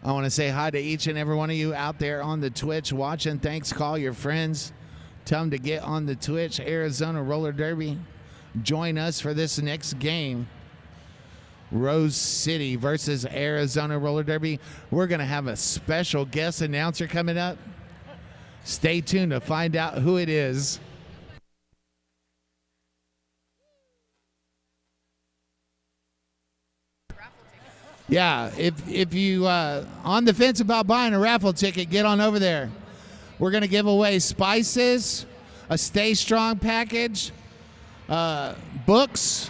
I want to say hi to each and every one of you out there on the Twitch watching. Thanks. Call your friends. Tell them to get on the Twitch Arizona Roller Derby. Join us for this next game. Rose City versus Arizona Roller Derby. We're going to have a special guest announcer coming up. Stay tuned to find out who it is. Yeah, if you on the fence about buying a raffle ticket, get on over there. We're going to give away spices, a Stay Strong package, books,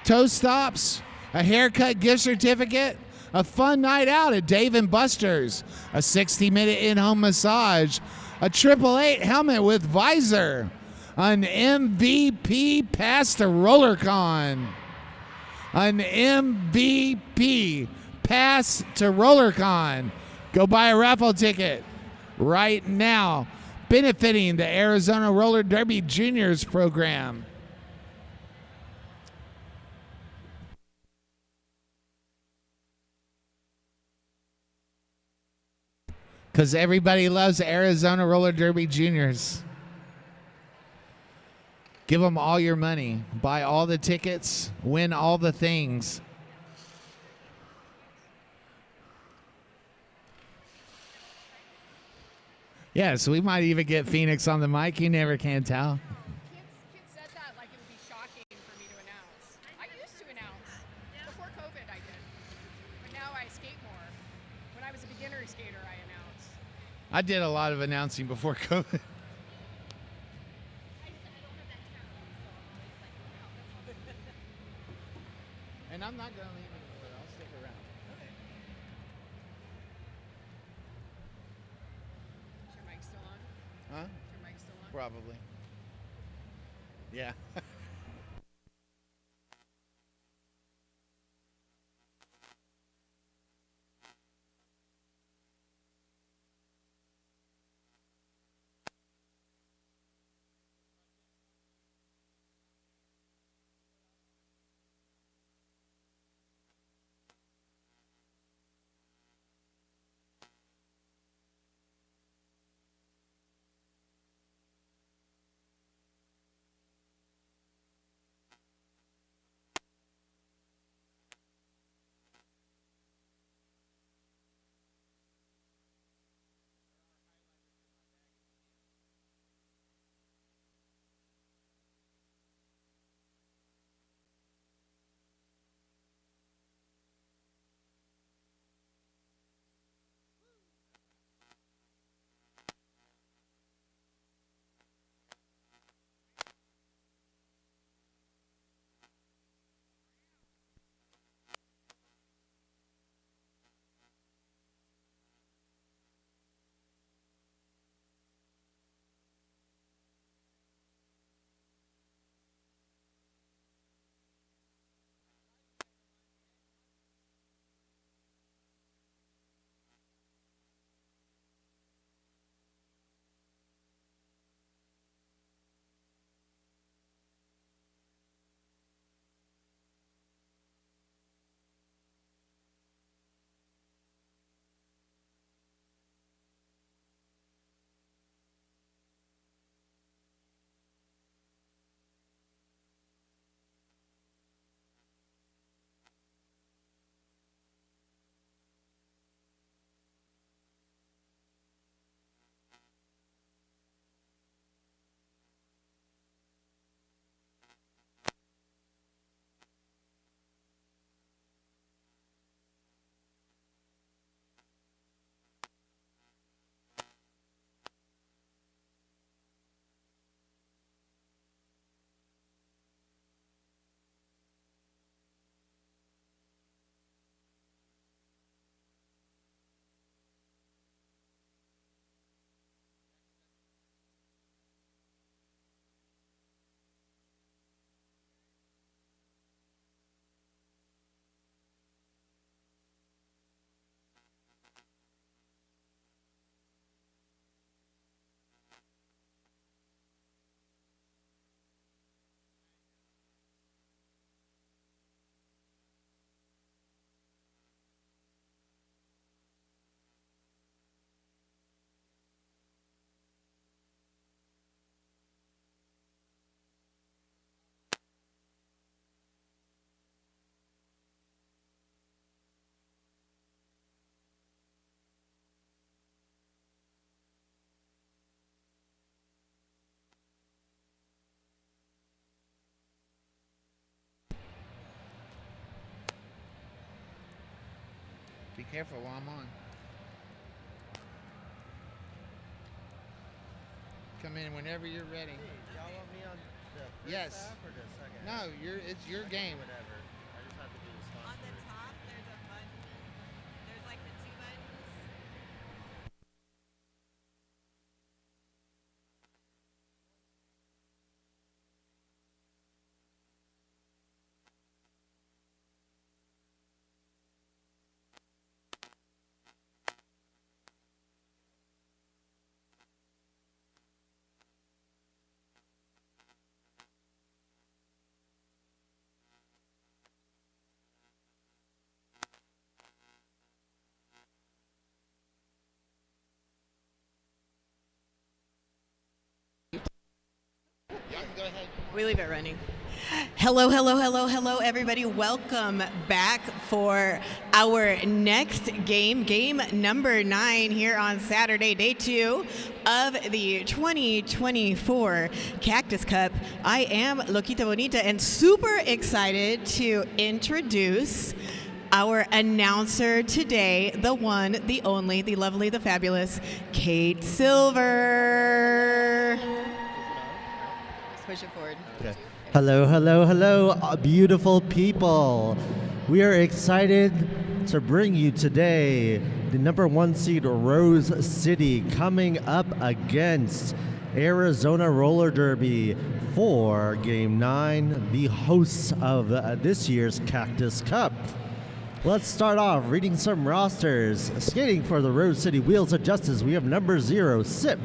toe stops, a haircut gift certificate, a fun night out at Dave & Buster's, a 60-minute in-home massage, a 888 helmet with visor, an MVP pass to RollerCon. An MVP pass to RollerCon. Go buy a raffle ticket right now, benefiting the Arizona Roller Derby Juniors program. Because everybody loves Arizona Roller Derby Juniors. Give them all your money. Buy all the tickets. Win all the things. Yeah, so we might even get Phoenix on the mic. You never can tell. Kids said that like it would be shocking for me to announce. I used to announce. Before COVID I did. But now I skate more. When I was a beginner skater, I announced. I did a lot of announcing before COVID. And I'm not going to leave anywhere. I'll stick around. Okay. Is your mic still on? Huh? Is your mic still on? Probably. Yeah. Be careful while I'm on. Come in whenever you're ready. Hey, y'all want me on the first Yes. half or the second? No, it's your game. Whatever. I just have to do the sponsor. On the top, there's a button. There's like the 2 buttons. Go ahead. We leave it running. Hello, everybody. Welcome back for our next game, game number 9 here on Saturday, day 2 of the 2024 Cactus Cup. I am Loquita Bonita and super excited to introduce our announcer today, the one, the only, the lovely, the fabulous, Kate Silver. Push it forward. Okay. Hello, beautiful people. We are excited to bring you today the number 1 seed Rose City coming up against Arizona Roller Derby for Game 9, the hosts of this year's Cactus Cup. Let's start off reading some rosters. Skating for the Rose City Wheels of Justice, we have number 0, Sip.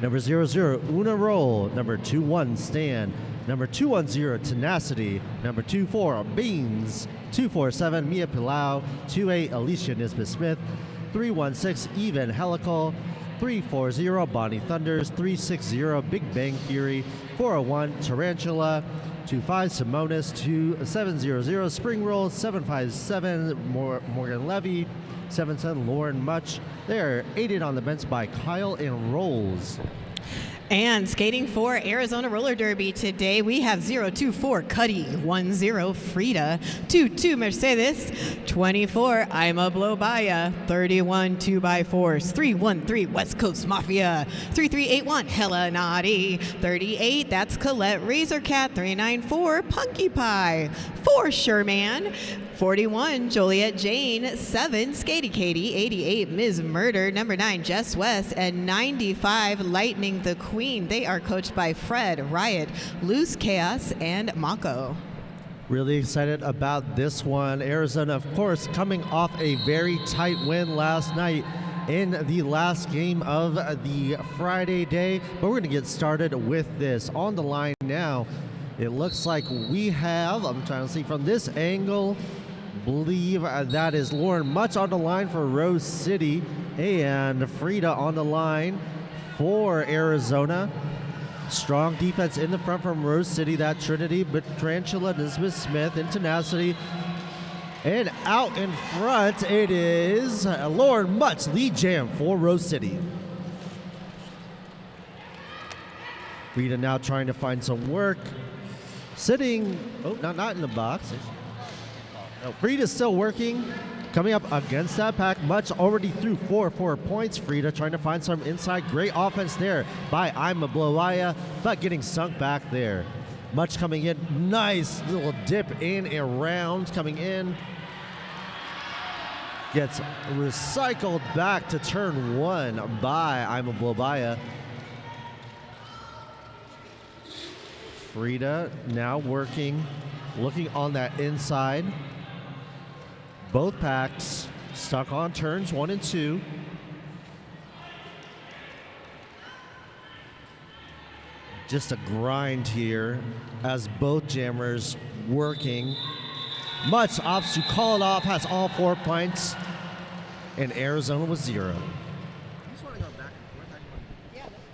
Number 00, Una Roll. Number 21, Stan. Number 210, Tenacity. Number 24, Beans. 247, Mia Pilau. 28, Alicia Nisbet Smith. 316, Even Helical. 340, Bonnie Thunders. 360, Big Bang Fury. 401, Tarantula. 25, Simonis. 2700, Spring Roll. 757, Morgan Levy. 77, Lauren Much. They are aided on the bench by Kyle and Rolls. And skating for Arizona Roller Derby today, we have 024 Cuddy, 10 Frida, 22 Mercedes, 24 I'm a Blow Baya, 31 2x4s, 313 West Coast Mafia, 3381 Hella Naughty, 38 that's Colette Razorcat, 394 Punky Pie, 4 Sherman, 41 Joliet Jane, 7 Skatey Katie, 88 Ms. Murder, number 9 Jess West, and 95 Lightning the Queen. They are coached by Fred, Riot, Loose Chaos, and Mako. Really excited about this one. Arizona, of course, coming off a very tight win last night in the last game of the Friday day. But we're going to get started with this. On the line now, it looks like we have, I'm trying to see from this angle, believe that is Lauren Much on the line for Rose City and Frida on the line for Arizona. Strong defense in the front from Rose City, that Trinity, but Tarantula, Nisbet Smith, and Tenacity. And out in front, it is Lauren Much, lead jam for Rose City. Frida now trying to find some work. Sitting, not in the box. No, Frida's still working. Coming up against that pack, Much already threw 4 points. Frida trying to find some inside. Great offense there by I'm a Blowaya, but getting sunk back there. Much coming in. Nice little dip in and around coming in. Gets recycled back to turn 1 by I'm a Blowaya. Frida now working, looking on that inside. Both packs stuck on turns 1 and 2. Just a grind here as both jammers working. Much opts to call it off, has all 4 points, and Arizona was 0. You just want to go back and forth?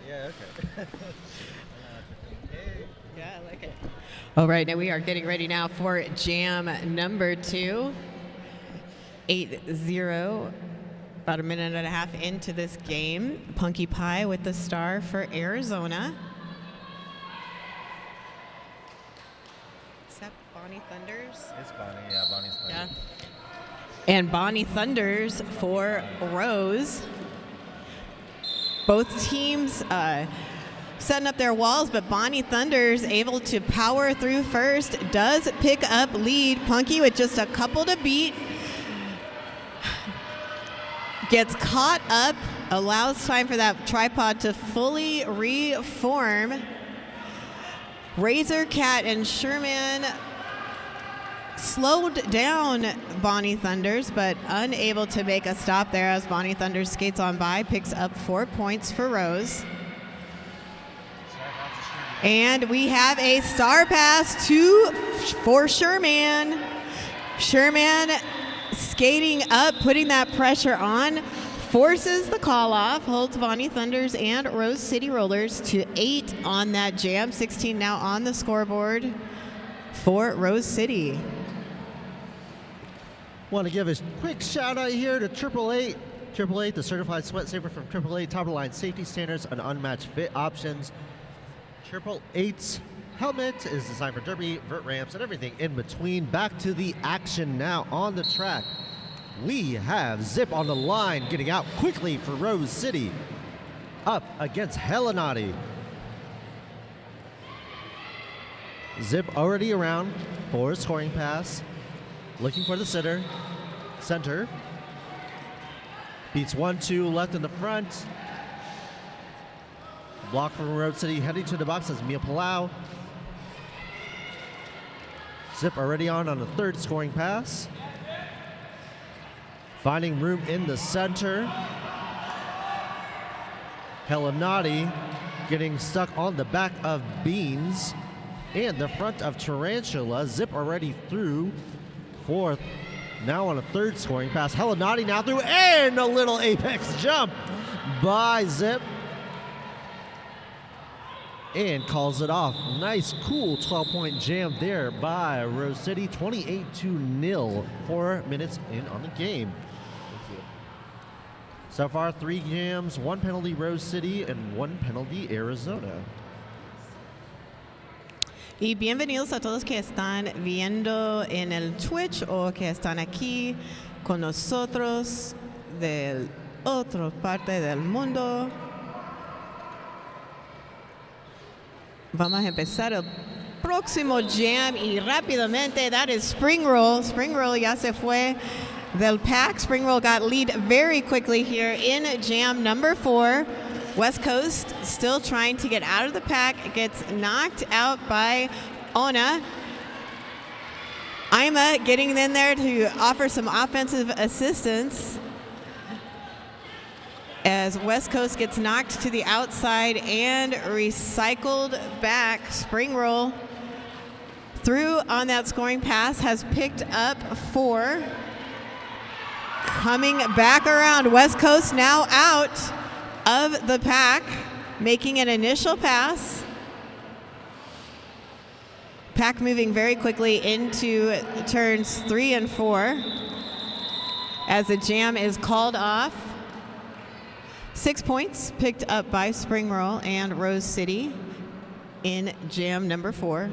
Yeah, okay. Yeah, I like it. All right, now we are getting ready now for jam number 2. 8-0, about a minute and a half into this game. Punky Pie with the star for Arizona. Is that Bonnie Thunders? It's Bonnie, yeah, Bonnie's playing. Yeah. And Bonnie Thunders for Rose. Both teams setting up their walls, but Bonnie Thunders able to power through first, does pick up lead. Punky with just a couple to beat. Gets caught up, allows time for that tripod to fully reform. Razor Cat and Sherman slowed down Bonnie Thunders, but unable to make a stop there as Bonnie Thunders skates on by, picks up 4 points for Rose. And we have a star pass for Sherman. Sherman skating up, putting that pressure on, forces the call off, holds Bonnie Thunders and Rose City Rollers to 8 on that jam. 16 now on the scoreboard for Rose City. Want to give a quick shout out here to 888. 888, the certified sweat saver from 888, top of the line safety standards and unmatched fit options. 888's helmet is designed for derby, vert ramps, and everything in between. Back to the action now on the track. We have Zip on the line, getting out quickly for Rose City. Up against Helenati. Zip already around for a scoring pass. Looking for the center. Beats 1-2 left in the front. Block from Rose City, heading to the box as Mia Palau. Zip already on the third scoring pass. Finding room in the center. Helenati getting stuck on the back of Beans and the front of Tarantula. Zip already through fourth. Now on a third scoring pass. Helenati now through, and a little apex jump by Zip. And calls it off. Nice, cool 12-point jam there by Rose City. 28-0, 4 minutes in on the game. So far, 3 jams, 1 penalty Rose City, and 1 penalty Arizona. Y bienvenidos a todos que están viendo en el Twitch o que están aquí con nosotros de otra parte del mundo. Vamos a empezar el próximo jam y rápidamente, that is Spring Roll. Spring Roll ya se fue del pack. Spring Roll got lead very quickly here in jam number 4. West Coast still trying to get out of the pack. Gets knocked out by Ona. Ima getting in there to offer some offensive assistance as West Coast gets knocked to the outside and recycled back. Spring Roll through on that scoring pass, has picked up 4. Coming back around, West Coast now out of the pack, making an initial pass. Pack moving very quickly into turns 3 and 4 as the jam is called off. 6 points picked up by Spring Roll and Rose City in jam number 4.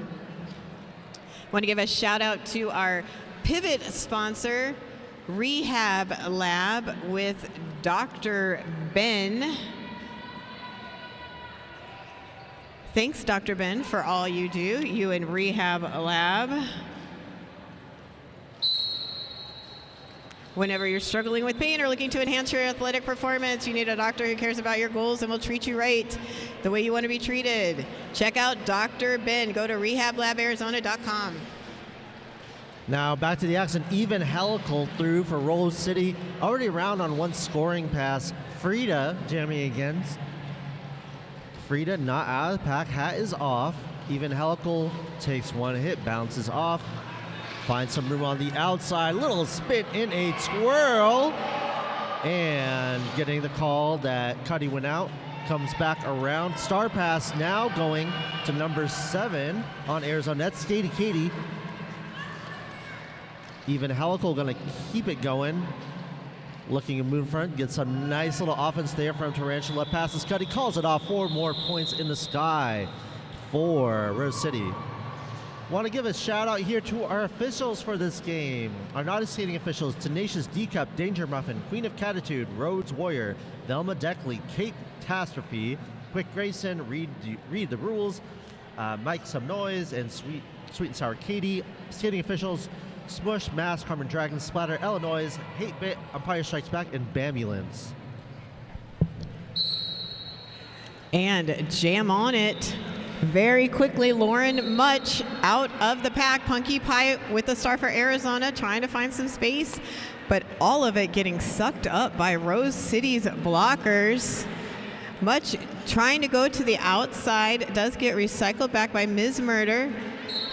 Want to give a shout out to our pivot sponsor, Rehab Lab, with Dr. Ben. Thanks, Dr. Ben, for all you do, you and Rehab Lab. Whenever you're struggling with pain or looking to enhance your athletic performance, you need a doctor who cares about your goals and will treat you right the way you want to be treated. Check out Dr. Ben. Go to rehablab.arizona.com. Now back to the action. Even helical through for Rose City. Already around on 1 scoring pass. Frida jamming against. Frida not out of the pack. Hat is off. Even helical takes 1 hit, bounces off. Finds some room on the outside. Little spin in a twirl. And getting the call that Cuddy went out. Comes back around. Star pass now going to number 7 on Arizona. That's Katie. Even helical gonna keep it going. Looking at moon front. Gets some nice little offense there from Tarantula. Passes Cuddy. Calls it off. 4 more points in the sky for Rose City. Want to give a shout out here to our officials for this game. Our not skating officials: Tenacious D-Cup, Danger Muffin, Queen of Catitude, Rhodes Warrior, Velma Deckley, Kate Catastrophe, Quick Grayson, Read the Rules, Mike Some Noise, and Sweet and Sour Katie. Skating officials: Smush, Mask, Carmen Dragon, Splatter, Illinois, Hate Bit, Empire Strikes Back, and Bambulance. And jam on it. Very quickly, Lauren Much out of the pack. Punky Pie with the star for Arizona, trying to find some space, but all of it getting sucked up by Rose City's blockers. Much trying to go to the outside, does get recycled back by Ms. Murder.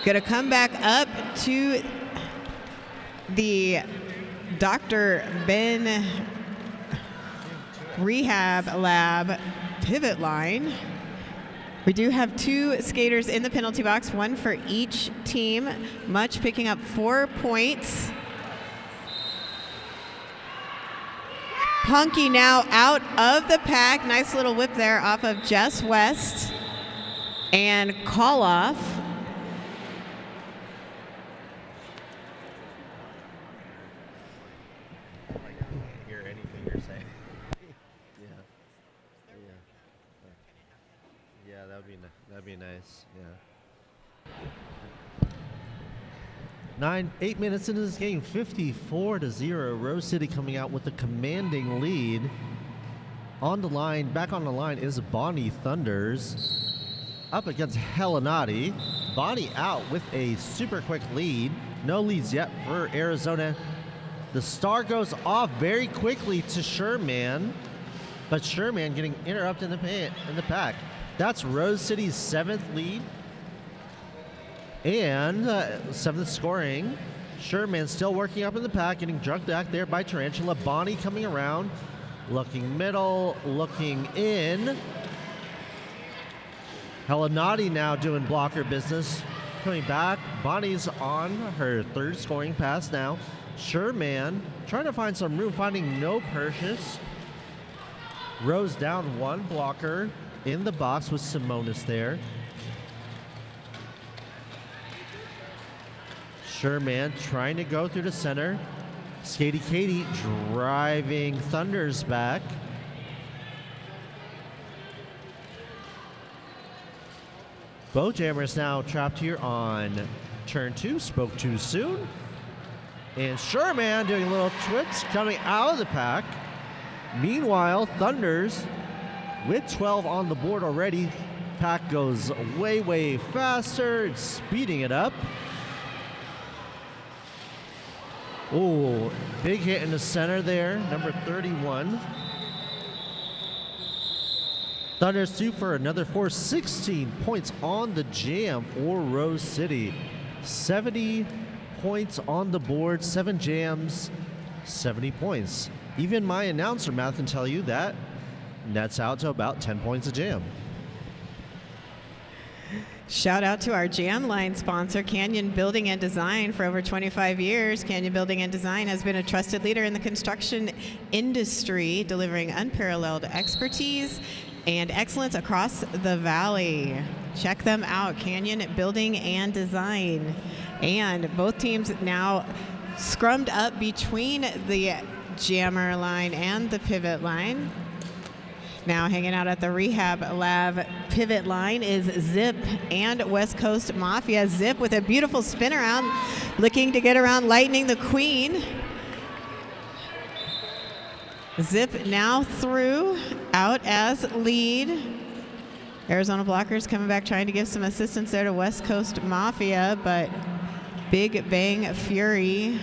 Gonna come back up to the Dr. Ben Rehab Lab pivot line. We do have 2 skaters in the penalty box, 1 for each team. Much picking up 4 points. Punky now out of the pack. Nice little whip there off of Jess West. And call off. I can't hear anything you're saying. Yeah, that'd be nice. Yeah. 8 minutes into this game, 54-0. Rose City coming out with a commanding lead. On the line, back on the line is Bonnie Thunders up against Helenati. Bonnie out with a super quick lead. No leads yet for Arizona. The star goes off very quickly to Sherman, but Sherman getting interrupted in the pack. That's Rose City's 7th lead and 7th scoring. Sherman still working up in the pack, getting drugged back there by Tarantula. Bonnie coming around, looking middle, looking in. Helenati now doing blocker business. Coming back, Bonnie's on her 3rd scoring pass now. Sherman trying to find some room, finding no purchase. Rose down 1 blocker in the box with Simonis there. Sherman trying to go through the center. Skatey Katie driving Thunders back. Bowjammers now trapped here on turn 2. Spoke too soon. And Sherman doing little twips coming out of the pack. Meanwhile, Thunders with 12 on the board already. Pack goes way, way faster. It's speeding it up. Oh, big hit in the center there, number 31. Thunders 2 for another 4, 16 points on the jam for Rose City. 70 points on the board, 7 jams, 70 points. Even my announcer math can tell you that nets out to about 10 points a jam. Shout out to our jam line sponsor, Canyon Building and Design. For over 25 years, Canyon Building and Design has been a trusted leader in the construction industry, delivering unparalleled expertise and excellence across the valley. Check them out, Canyon Building and Design. And both teams now scrummed up between the jammer line and the pivot line. Now hanging out at the Rehab Lab pivot line is Zip and West Coast Mafia. Zip with a beautiful spin around, looking to get around Lightning the Queen. Zip now through, out as lead. Arizona blockers coming back trying to give some assistance there to West Coast Mafia, but Big Bang Fury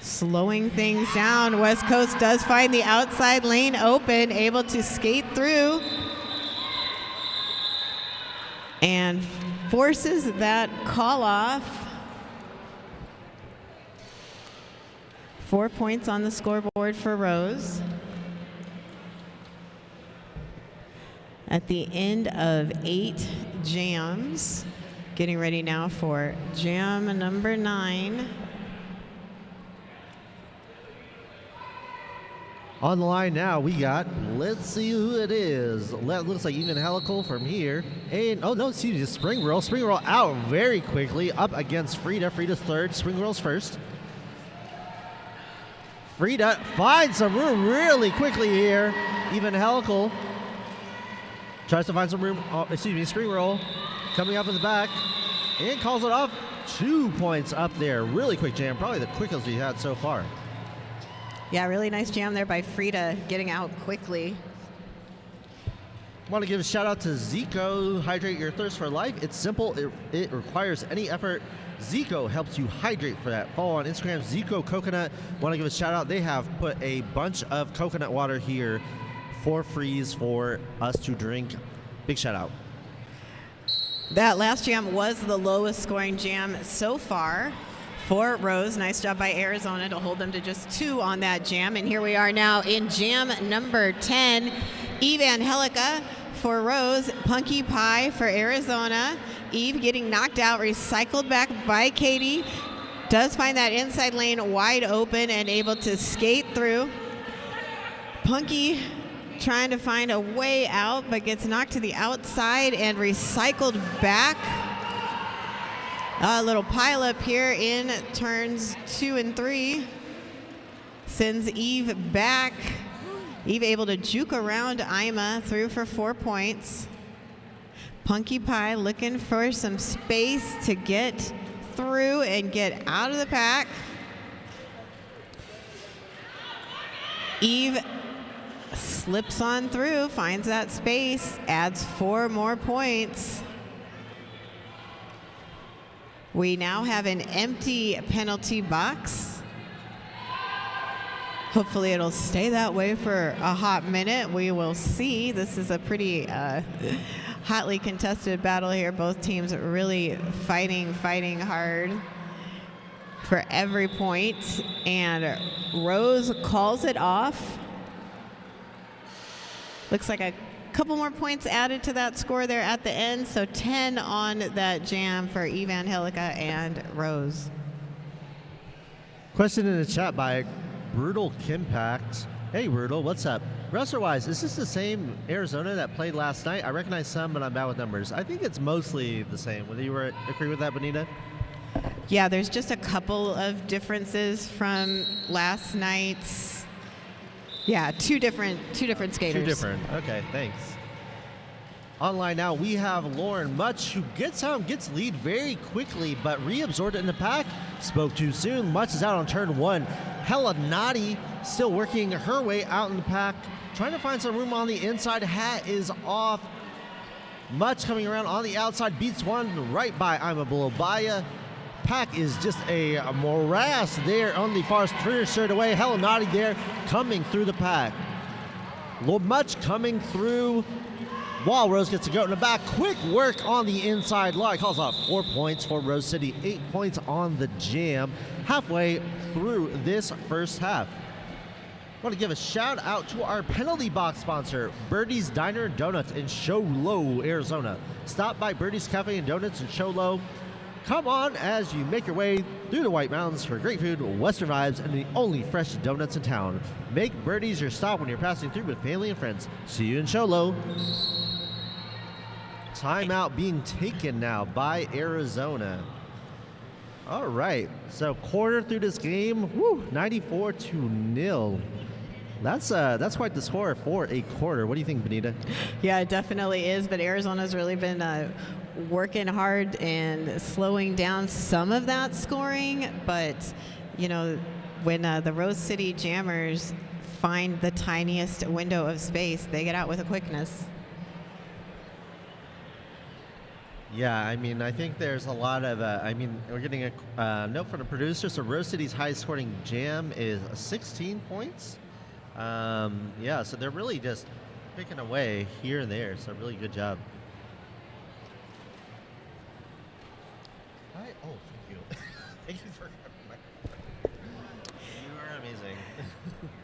slowing things down. West Coast does find the outside lane open, able to skate through and forces that call off. 4 points on the scoreboard for Rose. At the end of 8 jams, getting ready now for jam number 9. On the line now, we got, let's see who it is. Looks like even helical from here. And, oh no, excuse me, spring roll. Spring roll out very quickly up against Frida. Frida's third, spring roll's first. Frida finds some room really quickly here. Even helical tries to find some room, spring roll coming up in the back and calls it off. 2 points up there. Really quick jam, probably the quickest we've had so far. Yeah, really nice jam there by Frida, getting out quickly. Want to give a shout out to Zico, Hydrate Your Thirst for Life. It's simple, it requires any effort. Zico helps you hydrate for that. Follow on Instagram, Zico Coconut. Want to give a shout out. They have put a bunch of coconut water here for freeze for us to drink. Big shout out. That last jam was the lowest scoring jam so far for Rose. Nice job by Arizona to hold them to just 2 on that jam. And here we are now in jam number 10. Eve Angelica for Rose, Punky Pie for Arizona. Eve getting knocked out, recycled back by Katie. Does find that inside lane wide open and able to skate through. Punky trying to find a way out, but gets knocked to the outside and recycled back. A little pile up here in turns 2 and 3. Sends Eve back. Eve able to juke around Ima through for 4 points. Punky Pie looking for some space to get through and get out of the pack. Eve slips on through, finds that space, adds 4 more points. We now have an empty penalty box. Hopefully it'll stay that way for a hot minute. We will see. This is a pretty hotly contested battle here. Both teams really fighting hard for every point. And Rose calls it off. Looks like a couple more points added to that score there at the end. So 10 on that jam for Eve Angelica and Rose. Question in the chat by Brutal Kimpact. Hey, Brutal, what's up? Wrestler-wise, is this the same Arizona that played last night? I recognize some, but I'm bad with numbers. I think it's mostly the same. Would you agree with that, Benita? Yeah, there's just a couple of differences from last night's. Yeah, two different skaters. 2 different. Okay, thanks. Online now, we have Lauren Much, who gets out, gets lead very quickly, but reabsorbed it in the pack. Spoke too soon. Much is out on turn 1. Hella Naughty still working her way out in the pack, trying to find some room on the inside. Hat is off. Much coming around on the outside, beats one right by I'm a Blobaya. Pack is just a morass there on the far third away. Hella Naughty there coming through the pack. Much coming through while Rose gets to go in the back. Quick work on the inside line. Calls off 4 points for Rose City, 8 points on the jam halfway through this first half. I want to give a shout out to our penalty box sponsor, Birdie's Diner and Donuts in Show Low, Arizona. Stop by Birdie's Cafe and Donuts in Show Low. Come on as you make your way through the White Mountains for great food, Western vibes, and the only fresh donuts in town. Make Birdie's your stop when you're passing through with family and friends. See you in Show Low. Timeout being taken now by Arizona. All right, so quarter through this game, 94-0. That's quite the score for a quarter. What do you think, Benita? Yeah, it definitely is, but Arizona's really been working hard and slowing down some of that scoring, but you know, when the Rose City Jammers find the tiniest window of space, they get out with a quickness. Yeah, I mean, I think there's a lot of, we're getting a note from the producer. So Rose City's highest scoring jam is 16 points. Yeah, so they're really just picking away here and there. So really good job. Hi. Oh, thank you. Thank you for are amazing.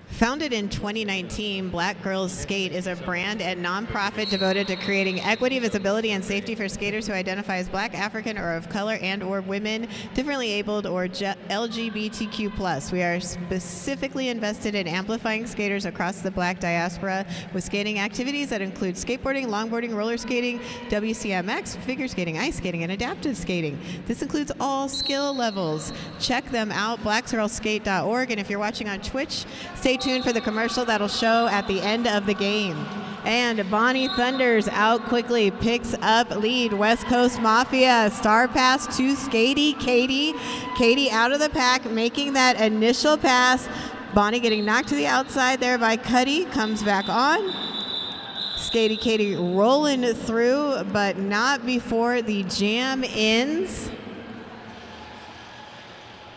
Founded in 2019, Black Girls Skate is a brand and nonprofit devoted to creating equity, visibility, and safety for skaters who identify as Black, African, or of color, and or women, differently abled, or LGBTQ+. We are specifically invested in amplifying skaters across the Black diaspora with skating activities that include skateboarding, longboarding, roller skating, WCMX, figure skating, ice skating, and adaptive skating. This includes all skill levels. Check them out, blacksgirlskate.org, and if you're watching on Twitch, stay tuned for the commercial that'll show at the end of the game. And Bonnie Thunders out quickly, picks up lead. West Coast Mafia, star pass to Skatey Katie. Katie out of the pack, making that initial pass. Bonnie getting knocked to the outside there by Cuddy, comes back on. Skatey Katie rolling through, but not before the jam ends.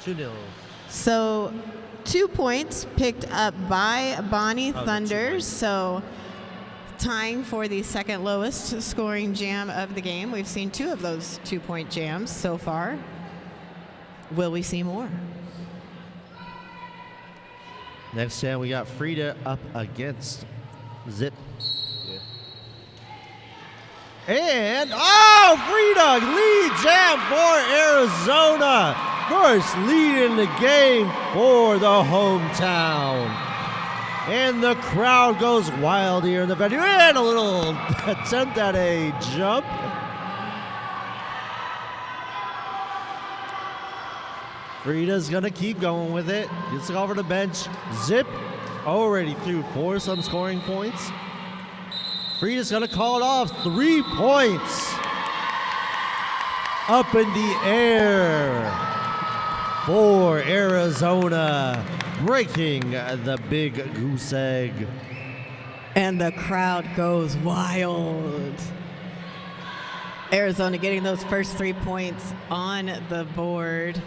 2-0. So 2 points picked up by Bonnie Thunders. So tying for the second lowest scoring jam of the game. We've seen 2 of those 2-point jams so far. Will we see more? Next jam, we got Frida up against Zip. And, Frida, lead jam for Arizona. First lead in the game for the hometown. And the crowd goes wild here in the venue. And a little attempt at a jump. Frida's gonna keep going with it. Gets it over the bench. Zip already threw 4 some scoring points. Frida's gonna call it off. 3 points. Up in the air for Arizona, breaking the big goose egg. And the crowd goes wild. Arizona getting those first 3 points on the board.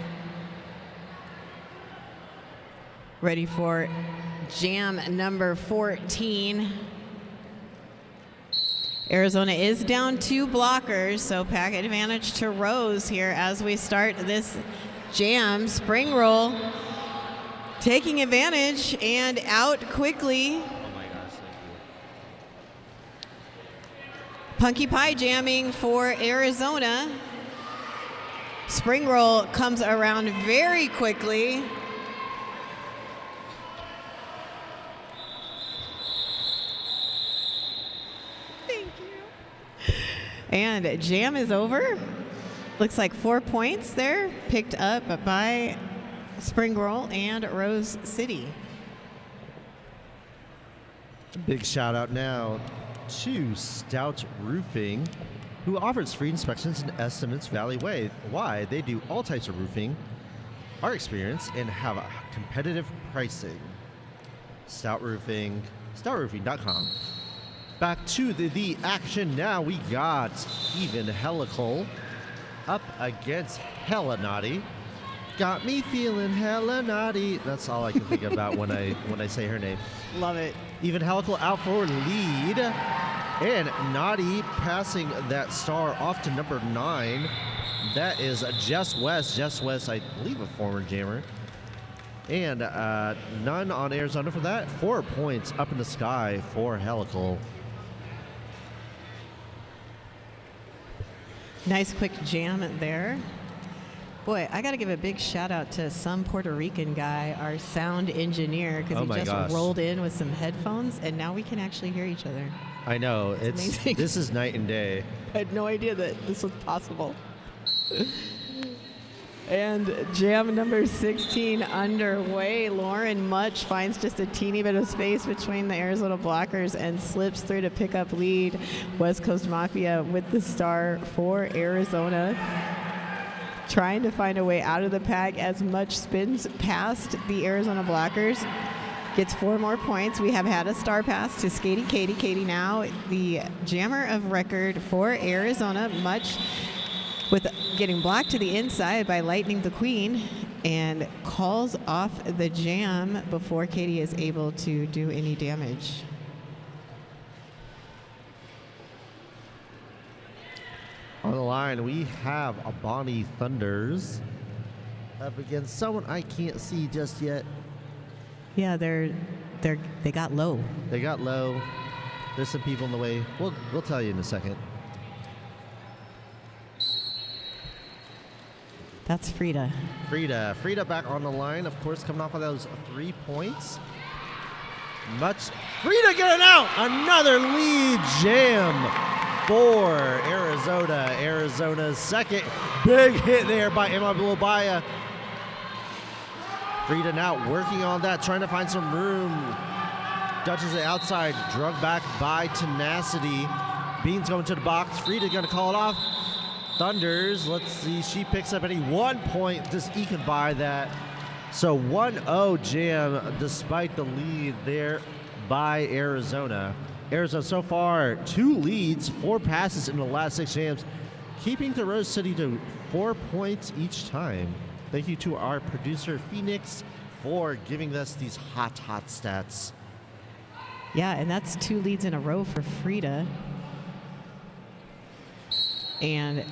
Ready for jam number 14. Arizona is down 2 blockers, so pack advantage to Rose here as we start this jam. Spring roll, taking advantage and out quickly. Oh my gosh, thank you. Punky Pie jamming for Arizona. Spring roll comes around very quickly. And jam is over. Looks like 4 points there, picked up by Spring Roll and Rose City. Big shout out now to Stout Roofing, who offers free inspections in Estimates Valley Way. Why? They do all types of roofing, are experienced, and have competitive pricing. Stout Roofing, stoutroofing.com. Back to the action now. We got Even Helical up against Hella Naughty. Got me feeling hella naughty. That's all I can think about when I say her name. Love it. Even Helical out for lead. And Naughty passing that star off to number 9. That is Jess West. Jess West, I believe, a former jammer. And none on Arizona for that. 4 points up in the sky for Helical. Nice quick jam there. Boy, I got to give a big shout out to some Puerto Rican guy, our sound engineer, because he just rolled in with some headphones, and now we can actually hear each other. I know. It's amazing. This is night and day. I had no idea that this was possible. And jam number 16 underway. Lauren Much finds just a teeny bit of space between the Arizona blockers and slips through to pick up lead. West Coast Mafia with the star for Arizona. Trying to find a way out of the pack as Much spins past the Arizona blockers. Gets 4 more points. We have had a star pass to Skatey Katie. Katie now the jammer of record for Arizona. Much with getting blocked to the inside by Lightning the Queen, and calls off the jam before Katie is able to do any damage. On the line, we have a Bonnie Thunders up against someone I can't see just yet. Yeah, they got low. They got low. There's some people in the way. We'll tell you in a second. That's Frida. Frida back on the line, of course, coming off of those 3 points. Frida getting out! Another lead jam for Arizona. Arizona's second big hit there by Emma Blobaya. Frida now working on that, trying to find some room. Dutches it outside, drug back by Tenacity. Beans going to the box. Frida going to call it off. Thunders, let's see, she picks up any 1 point, just eking by that. So 1-0 jam despite the lead there by Arizona. Arizona so far 2 leads, 4 passes in the last 6 jams, keeping the Rose City to 4 points each time. Thank you to our producer Phoenix for giving us these hot stats. Yeah, and that's 2 leads in a row for Frida. And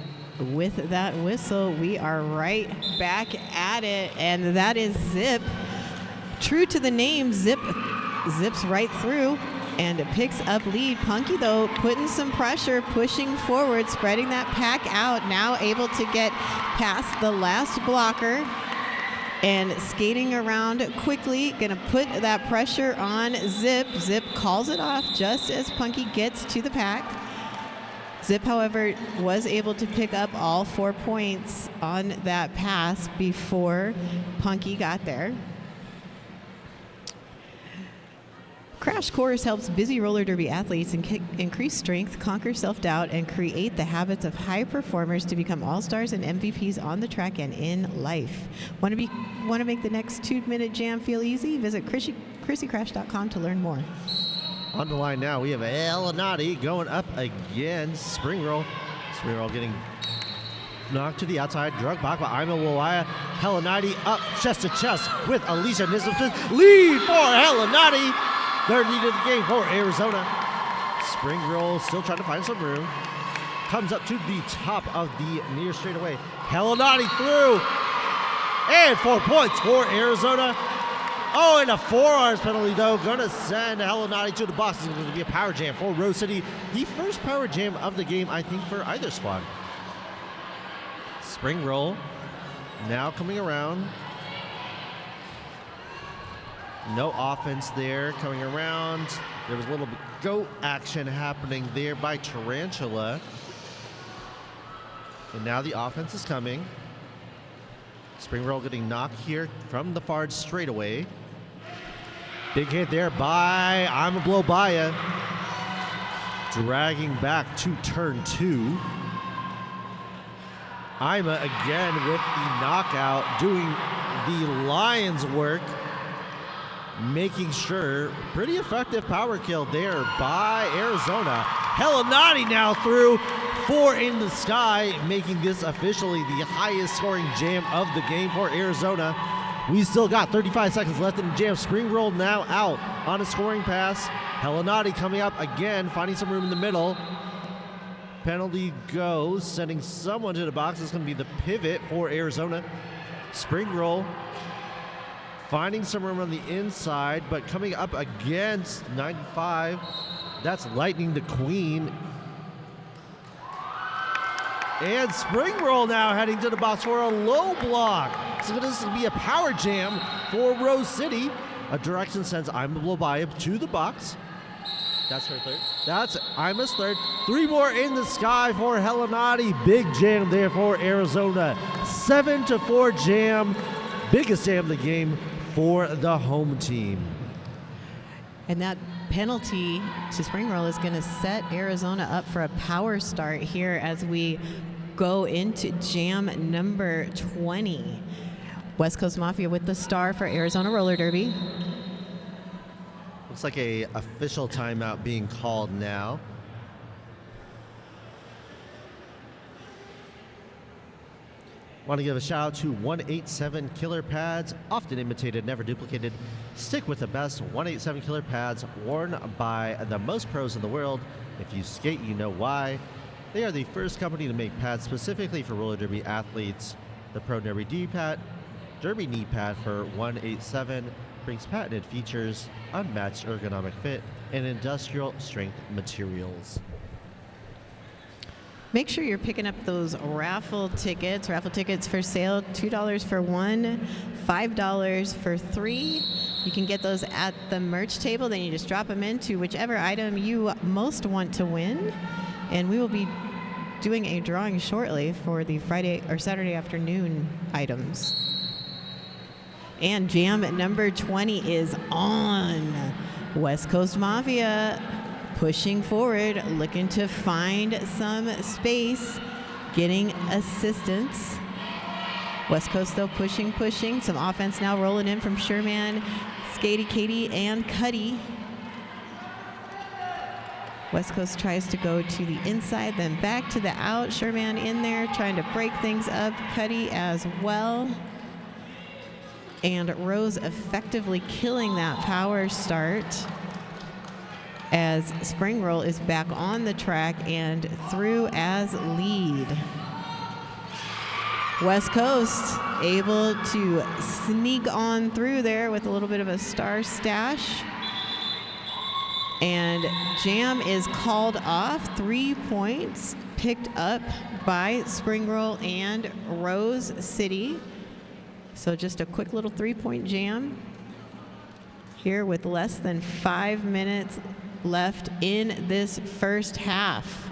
with that whistle, we are right back at it, and that is Zip. True to the name, Zip zips right through and picks up lead. Punky, though, putting some pressure, pushing forward, spreading that pack out, now able to get past the last blocker and skating around quickly, gonna put that pressure on Zip. Zip calls it off just as Punky gets to the pack. Zip, however, was able to pick up all 4 points on that pass before Punky got there. Crash Course helps busy roller derby athletes increase strength, conquer self-doubt, and create the habits of high performers to become all-stars and MVPs on the track and in life. Want to make the next 2-minute jam feel easy? Visit ChrissyCrash.com to learn more. On the line now, we have Elinati going up again. Spring roll getting knocked to the outside. Drug back by Ima Wawaya. Helinati up chest to chest with Alicia Nisbet. Lead for Helinati. Third lead of the game for Arizona. Spring roll still trying to find some room. Comes up to the top of the near straightaway. Helinati through. And 4 points for Arizona. Oh, and a 4-hours penalty, though. Gonna send Helinati to the box. It's going to be a power jam for Rose City. The first power jam of the game, I think, for either squad. Spring roll. Now coming around. No offense there coming around. There was a little bit goat action happening there by Tarantula. And now the offense is coming. Spring roll getting knocked here from the far straightaway. Big hit there by Ima Blobaya. Dragging back to turn 2. Ima again with the knockout, doing the Lions work. Making sure, pretty effective power kill there by Arizona. Helinati now through, 4 in the sky, making this officially the highest scoring jam of the game for Arizona. We still got 35 seconds left in the jam. Spring roll now out on a scoring pass. Helinati coming up again, finding some room in the middle. Penalty goes, sending someone to the box. It's going to be the pivot for Arizona. Spring roll. Finding some room on the inside, but coming up against 95. That's Lightning the Queen. And Spring roll now heading to the box for a low block. So this will be a power jam for Rose City. A direction sends Ima Blobaya to the box. That's her third. That's Ima's third. 3 more in the sky for Helinati. Big jam there for Arizona. 7-4 jam. Biggest jam of the game for the home team. And that penalty to Spring Roll is going to set Arizona up for a power start here as we go into jam number 20. West Coast Mafia with the star for Arizona Roller Derby. Looks like a official timeout being called now. Want to give a shout out to 187 Killer Pads, often imitated, never duplicated. Stick with the best 187 Killer Pads, worn by the most pros in the world. If you skate, you know why. They are the first company to make pads specifically for roller derby athletes. The Pro Derby Derby knee pad for 187 brings patented features, unmatched ergonomic fit, and industrial strength materials. Make sure you're picking up those raffle tickets. Raffle tickets for sale, $2 for one, $5 for three. You can get those at the merch table. Then you just drop them into whichever item you most want to win. And we will be doing a drawing shortly for the Friday or Saturday afternoon items. And jam number 20 is on. West Coast Mafia pushing forward, looking to find some space, getting assistance. West Coast, though, pushing. Some offense now rolling in from Sherman, Skatey, Katie, and Cuddy. West Coast tries to go to the inside, then back to the out. Sherman in there trying to break things up. Cuddy as well. And Rose effectively killing that power start as Spring Roll is back on the track and through as lead. West Coast able to sneak on through there with a little bit of a star stash. And jam is called off. 3 points picked up by Spring Roll and Rose City. So just a quick little 3-point jam here with less than 5 minutes left in this first half.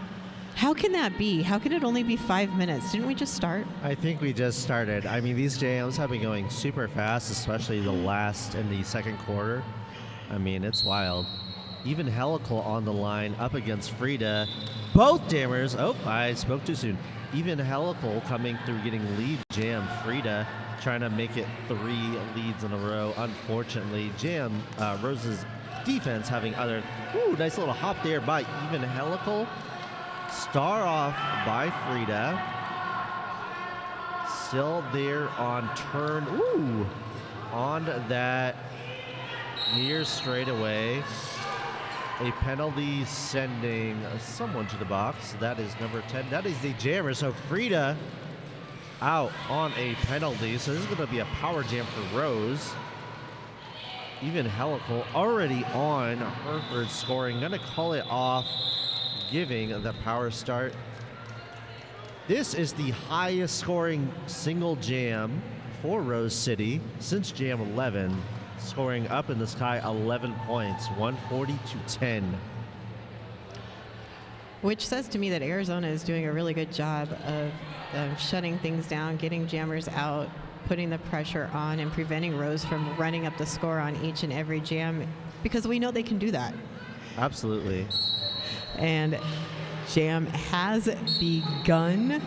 How can that be? How can it only be 5 minutes? Didn't we just start? I think we just started. I mean, these jams have been going super fast, especially the last and the second quarter. I mean, it's wild. Even Helical on the line up against Frida. Both jammers. Oh, I spoke too soon. Even Helical coming through getting lead jam. Frida trying to make it 3 leads in a row. Unfortunately, jam Rose's defense having other. Ooh, nice little hop there by even Helical. Star off by Frida. Still there on turn. Ooh, on that near straightaway. A penalty sending someone to the box. That is number 10. That is the jammer. So Frida out on a penalty. So this is going to be a power jam for Rose. Even Helical already on Hereford scoring. Going to call it off, giving the power start. This is the highest scoring single jam for Rose City since Jam 11. Scoring up in the sky 11 points, 140 to 10. Which says to me that Arizona is doing a really good job of shutting things down, getting jammers out, putting the pressure on, and preventing Rose from running up the score on each and every jam, because we know they can do that. Absolutely. And jam has begun.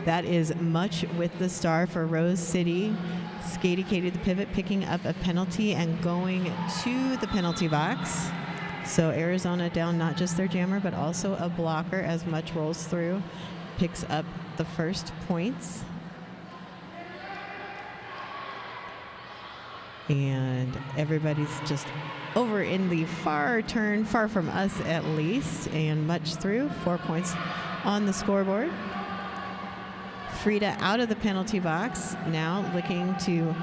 That is much with the star for Rose City. Skatey Katie the pivot picking up a penalty and going to the penalty box. So Arizona down not just their jammer, but also a blocker as Much rolls through, picks up the first points. And everybody's just over in the far turn, far from us at least, and Much through, 4 points on the scoreboard. Frida out of the penalty box, now looking to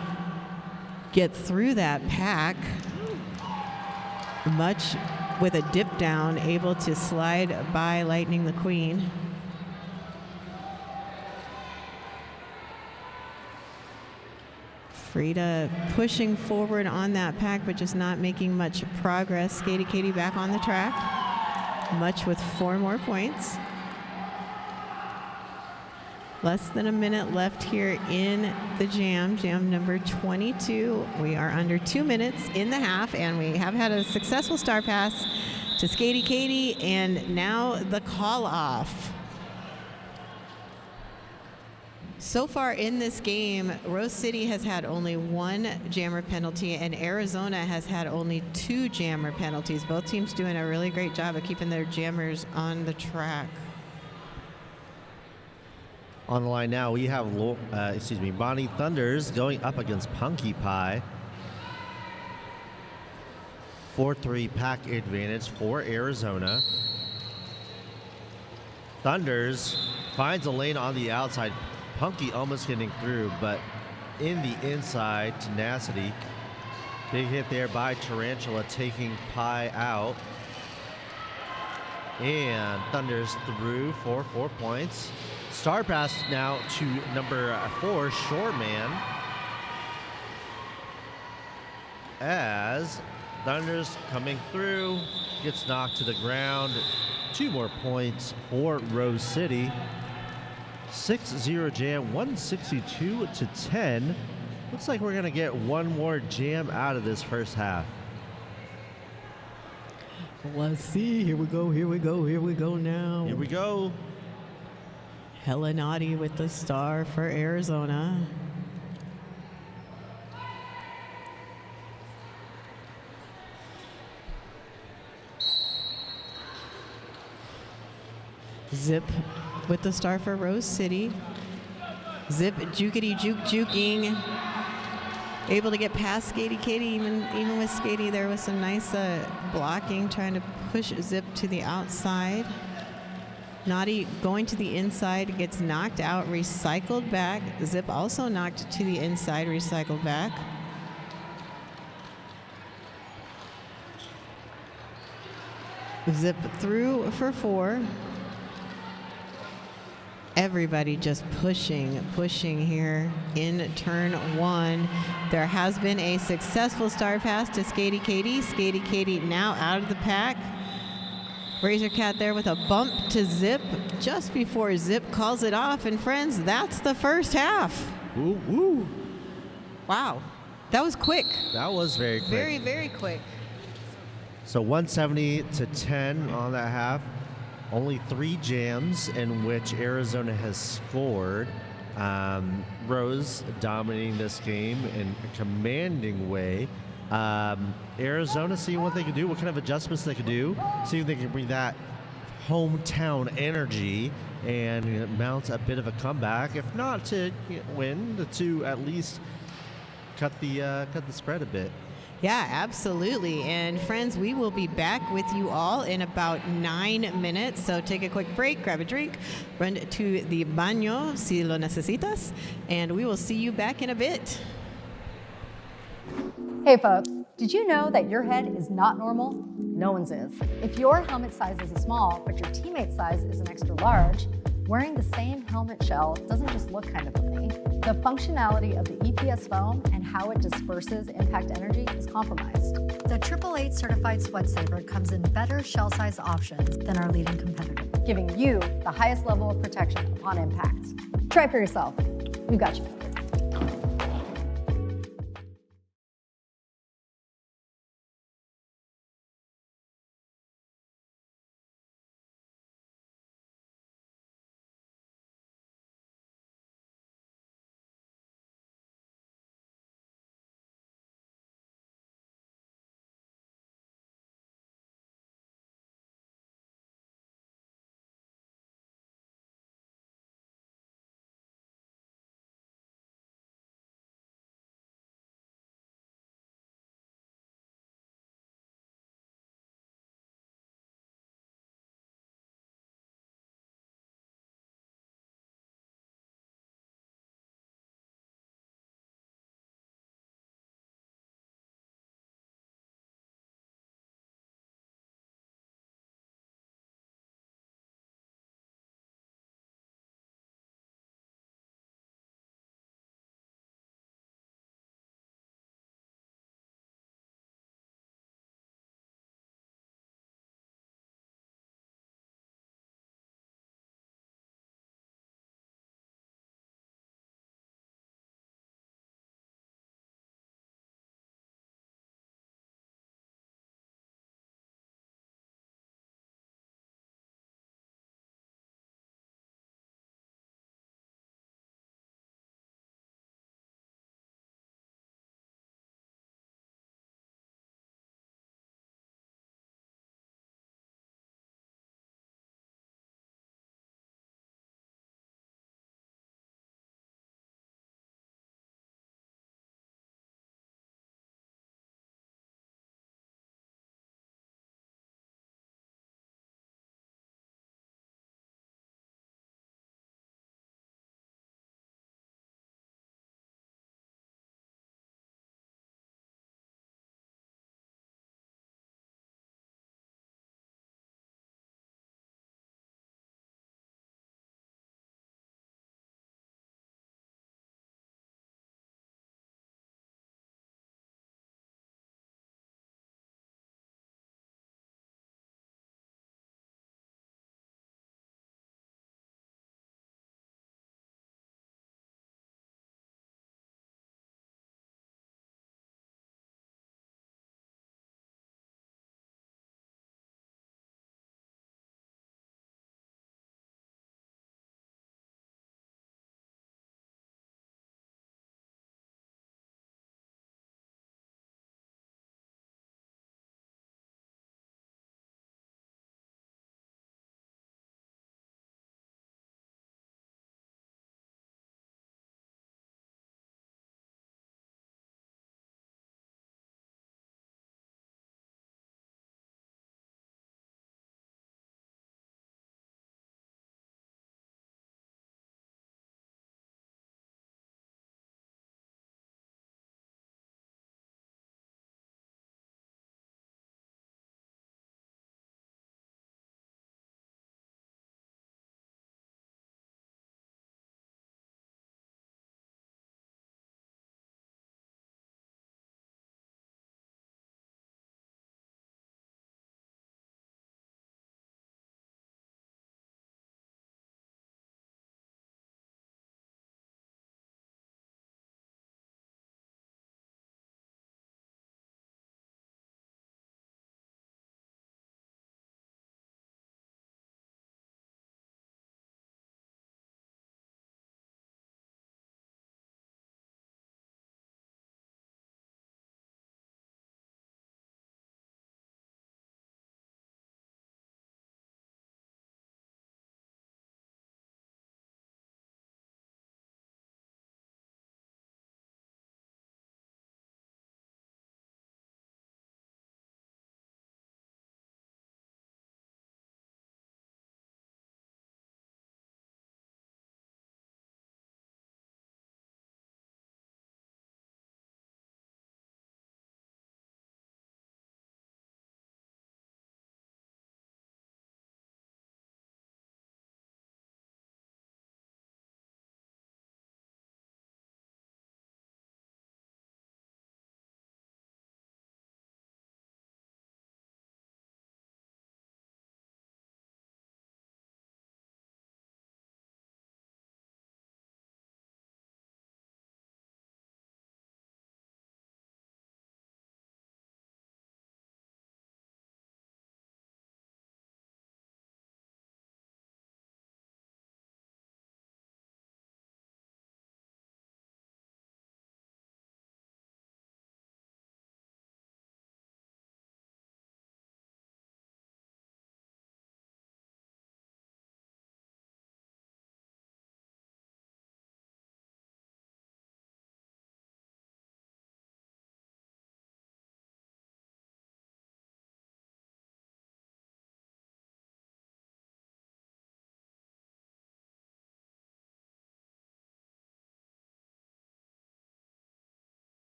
get through that pack. Much with a dip down, able to slide by Lightning the Queen. Frida pushing forward on that pack, but just not making much progress. Skatey Katie back on the track. Much with 4 more points. Less than a minute left here in the jam number 22. We are under 2 minutes in the half, and we have had a successful star pass to Skatey Katie, and now the call off. So far in this game, Rose City has had only 1 jammer penalty, and Arizona has had only 2 jammer penalties. Both teams doing a really great job of keeping their jammers on the track. On the line now, we have Bonnie Thunders going up against Punky Pie. 4-3 pack advantage for Arizona. Thunders finds a lane on the outside. Punky almost getting through, but in the inside, tenacity Big hit there by Tarantula, taking Pi out. And Thunder's through for 4 points. Star pass now to number 4, Shoreman. As Thunder's coming through, gets knocked to the ground. 2 more points for Rose City. 6-0 jam, 162-10. Looks like we're gonna get one more jam out of this first half. Let's see. Here we go. Here we go. Here we go now. Here we go. Helenati with the star for Arizona. Zip with the star for Rose City. Zip jukety juking. Able to get past Skatey Katie, even with Skatey there was some nice blocking, trying to push Zip to the outside. Naughty going to the inside, gets knocked out, recycled back. Zip also knocked to the inside, recycled back. Zip through for 4. Everybody just pushing here in turn 1. There has been a successful star pass to Skatey Katie. Skatey Katie now out of the pack. Razor Cat there with a bump to Zip just before Zip calls it off. And friends, that's the first half. Woo, woo. Wow, that was quick. That was very quick. Very, very quick. So 170-10 on that half. Only 3 jams in which Arizona has scored. Rose dominating this game in a commanding way. Arizona seeing what they can do, what kind of adjustments they can do, see if they can bring that hometown energy and mount a bit of a comeback. If not to win, to at least cut the spread a bit. Yeah, absolutely. And friends, we will be back with you all in about 9 minutes. So take a quick break, grab a drink, run to the baño si lo necesitas, and we will see you back in a bit. Hey folks, did you know that your head is not normal? No one's is. If your helmet size is a small, but your teammate's size is an extra large, wearing the same helmet shell doesn't just look kind of funny. The functionality of the EPS foam and how it disperses impact energy is compromised. The 888 certified sweat saver comes in better shell size options than our leading competitor, giving you the highest level of protection upon impact. Try it for yourself. We've got you covered.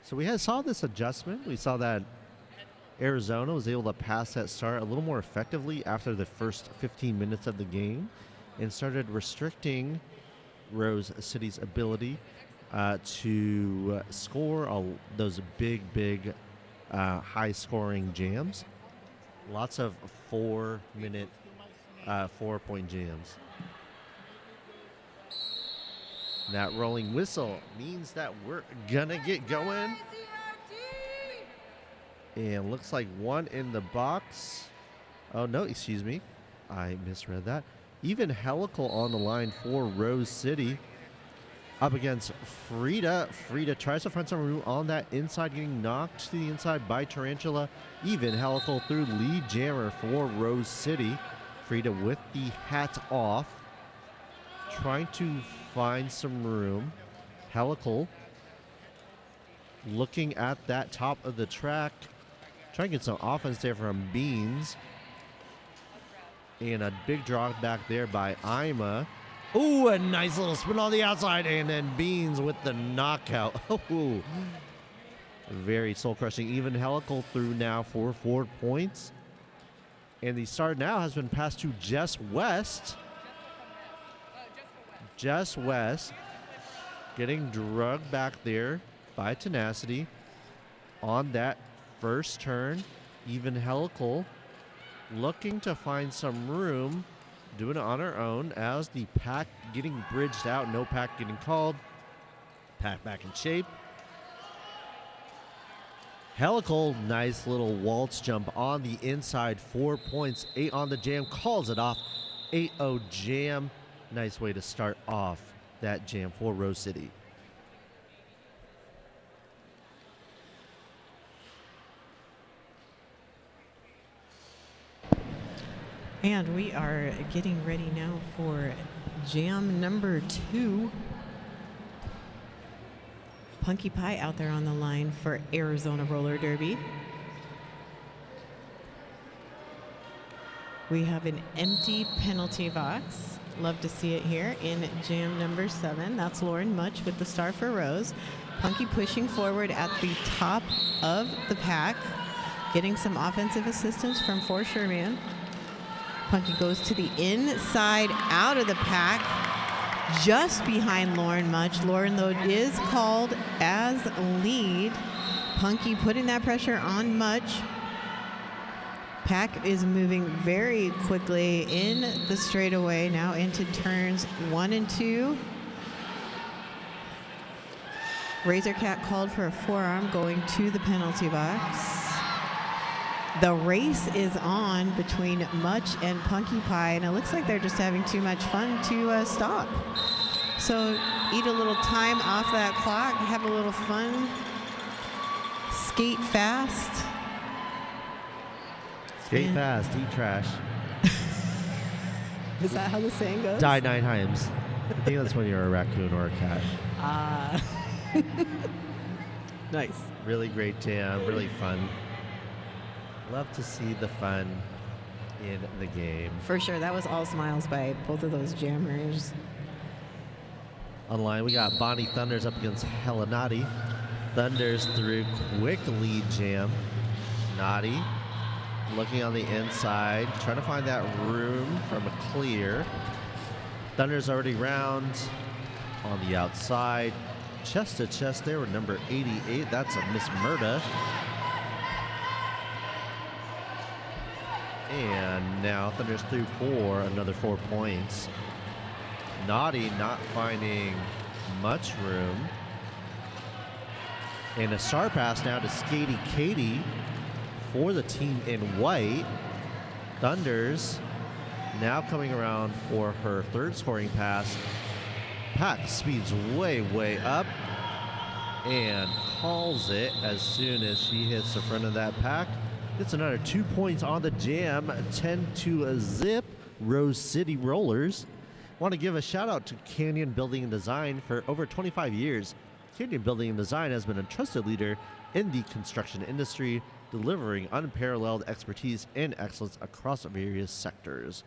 So we saw this adjustment. We saw that Arizona was able to pass that start a little more effectively after the first 15 minutes of the game and started restricting Rose City's ability to score those big, high-scoring jams. Lots of 4-minute, 4-point jams. That rolling whistle means that we're gonna get going. And looks like one in the box. Oh, no, excuse me. I misread that. Even Helical on the line for Rose City. Up against Frida. Frida tries to find some room on that inside, getting knocked to the inside by Tarantula. Even Helical through lead jammer for Rose City. Frida with the hat off. Trying to find some room. Helical looking at that top of the track. Trying to get some offense there from Beans. And a big draw back there by Ima. Ooh, a nice little spin on the outside. And then Beans with the knockout. Ooh. Very soul-crushing. Even Helical through now for 4 points. And the start now has been passed to Jess West. Jess West getting drugged back there by Tenacity on that first turn. Even Helical looking to find some room, doing it on her own as the pack getting bridged out. No pack getting called. Pack back in shape. Helical, nice little waltz jump on the inside. 4 points, 8 on the jam, calls it off. 8-0 jam. Nice way to start off that jam for Rose City. And we are getting ready now for jam number 2. Punky Pie out there on the line for Arizona Roller Derby. We have an empty penalty box. Love to see it here in jam number 7. That's Lauren Much with the star for Rose. Punky pushing forward at the top of the pack, getting some offensive assistance from For Sherman. Punky goes to the inside out of the pack, just behind Lauren Much. Lauren, though, is called as lead. Punky putting that pressure on Much. Pack is moving very quickly in the straightaway, now into turns 1 and 2. Razorcat called for a forearm going to the penalty box. The race is on between Much and Punky Pie, and it looks like they're just having too much fun to stop. So eat a little time off that clock, have a little fun, skate fast. Skate fast, eat trash. Is that how the saying goes? Die 9 times. I think that's when you're a raccoon or a cat. Nice. Really great jam, really fun. Love to see the fun in the game. For sure, that was all smiles by both of those jammers. Online, we got Bonnie Thunders up against Hella Naughty. Thunders through quick lead jam. Naughty looking on the inside, trying to find that room from a clear. Thunders already round on the outside. Chest to chest there with number 88. That's a Miss Murda. And now Thunders through 4, another 4 points. Naughty not finding much room. And a star pass now to Skatey Katie for the team in white. Thunders now coming around for her third scoring pass. Pack speeds way up and calls it as soon as she hits the front of that pack. Gets another 2 points on the jam, 10-0 Rose City Rollers. Want to give a shout out to Canyon Building and Design. For over 25 years, Canyon Building and Design has been a trusted leader in the construction industry, delivering unparalleled expertise and excellence across various sectors.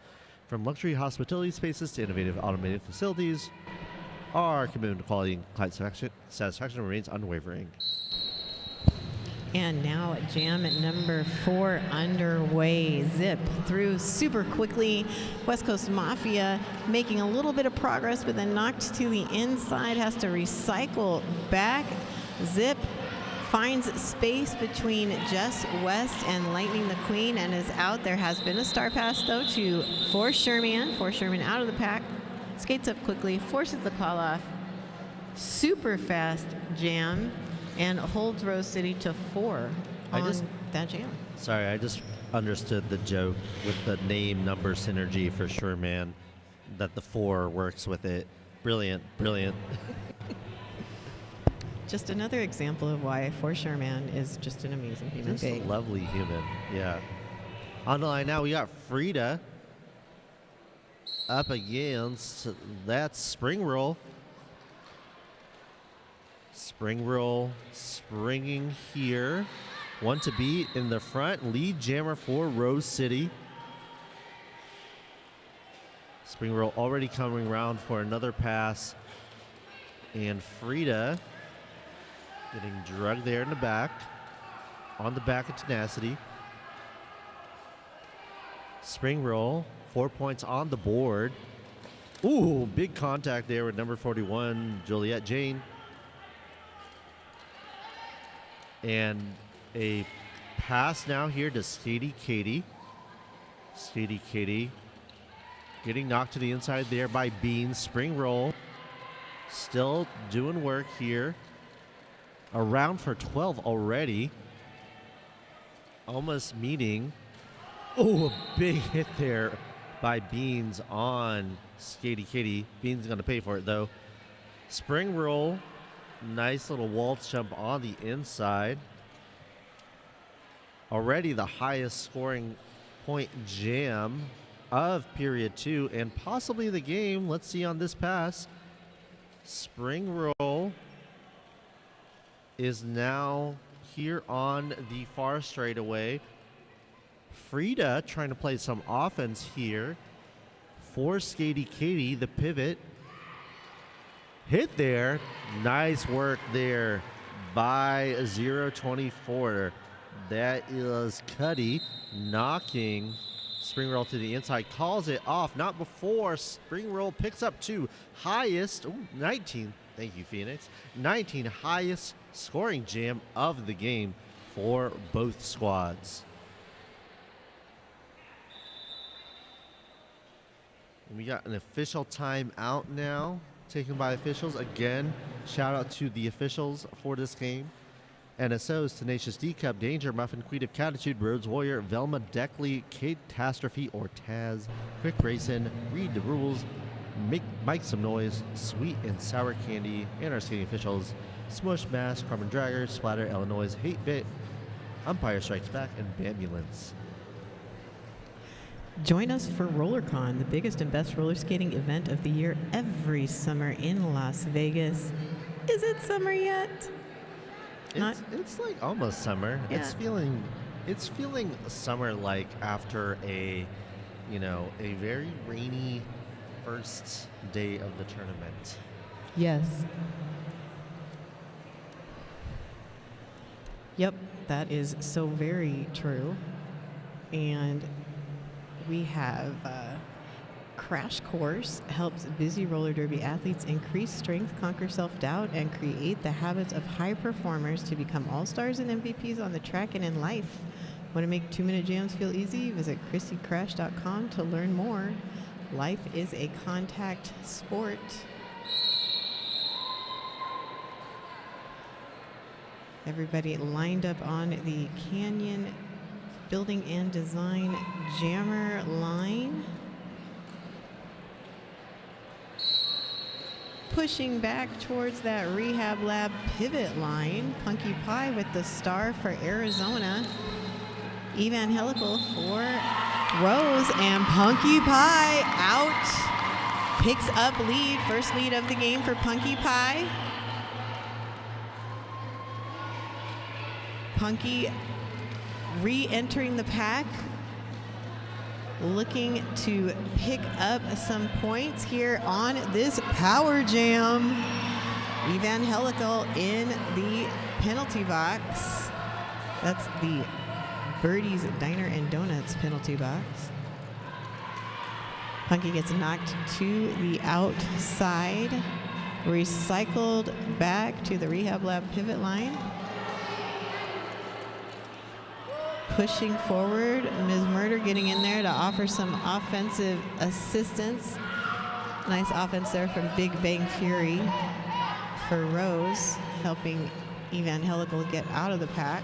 From luxury hospitality spaces to innovative automated facilities, our commitment to quality and client satisfaction remains unwavering. And now jam at number 4 underway. Zip through super quickly. West Coast Mafia making a little bit of progress, but then knocked to the inside, has to recycle back. Zip finds space between Just West and Lightning the Queen and is out. There has been a star pass though to For Sherman. For Sherman out of the pack. Skates up quickly, forces the call off. Super fast jam. And holds Rose City to 4 on that jam. Sorry, I just understood the joke with the name number synergy for Sherman, that the 4 works with it. Brilliant, brilliant. Just another example of why For Sherman is just an amazing human Just a being. lovely human, yeah. On the line now, we got Frida up against that Spring Roll. Spring Roll springing here. One to beat in the front. Lead jammer for Rose City. Spring Roll already coming around for another pass. And Frida getting drugged there in the back. On the back of Tenacity. Spring Roll, 4 points on the board. Ooh, big contact there with number 41, Juliette Jane. And a pass now here to Skady Katie. Skady Katie getting knocked to the inside there by Beans. Spring Roll still doing work here. Around for 12 already. Almost meeting. Oh, a big hit there by Beans on Skady Katie. Beans is going to pay for it though. Spring Roll. Nice little waltz jump on the inside. Already the highest scoring point jam of period 2 and possibly the game. Let's see on this pass. Spring Roll is now here on the far straightaway. Frida trying to play some offense here for Skady Katie, the pivot. Hit there. Nice work there by 024. That is Cuddy knocking Spring Roll to the inside. Calls it off. Not before. Spring Roll picks up 2. Highest. 19. Thank you, Phoenix. 19 highest scoring jam of the game for both squads. And we got an official timeout now. Taken by officials. Again, shout out to the officials for this game. NSOs, Tenacious D Cup, Danger, Muffin, Queen of Catitude, Rhodes Warrior, Velma, Deckley, Catastrophe, or Taz, Quick Racing, Read the Rules, Mike Some Noise, Sweet and Sour Candy, and our skating officials, Smush, Mash, Carmen Dragger, Splatter, Illinois, Hate Bit, Umpire Strikes Back, and Bambulance. Join us for RollerCon, the biggest and best roller skating event of the year every summer in Las Vegas. Is it summer yet? It's like almost summer. Yeah. It's feeling summer like after a very rainy first day of the tournament. Yes. Yep, that is so very true. And we have Crash Course helps busy roller derby athletes increase strength, conquer self-doubt, and create the habits of high performers to become all-stars and MVPs on the track and in life. Want to make 2-minute jams feel easy? Visit ChrissyCrash.com to learn more. Life is a contact sport. Everybody lined up on the Canyon Building and Design jammer line. Pushing back towards that Rehab Lab pivot line. Punky Pie with the star for Arizona. Evangelical for Rose, and Punky Pie out. Picks up lead. First lead of the game for Punky Pie. Punky re-entering the pack, looking to pick up some points here on this power jam. Evangelical in the penalty box. That's the Birdie's Diner and Donuts penalty box. Punky gets knocked to the outside, recycled back to the rehab lab pivot line. Pushing forward, Ms. Murder getting in there to offer some offensive assistance. Nice offense there from Big Bang Fury for Rose, helping Evangelical get out of the pack.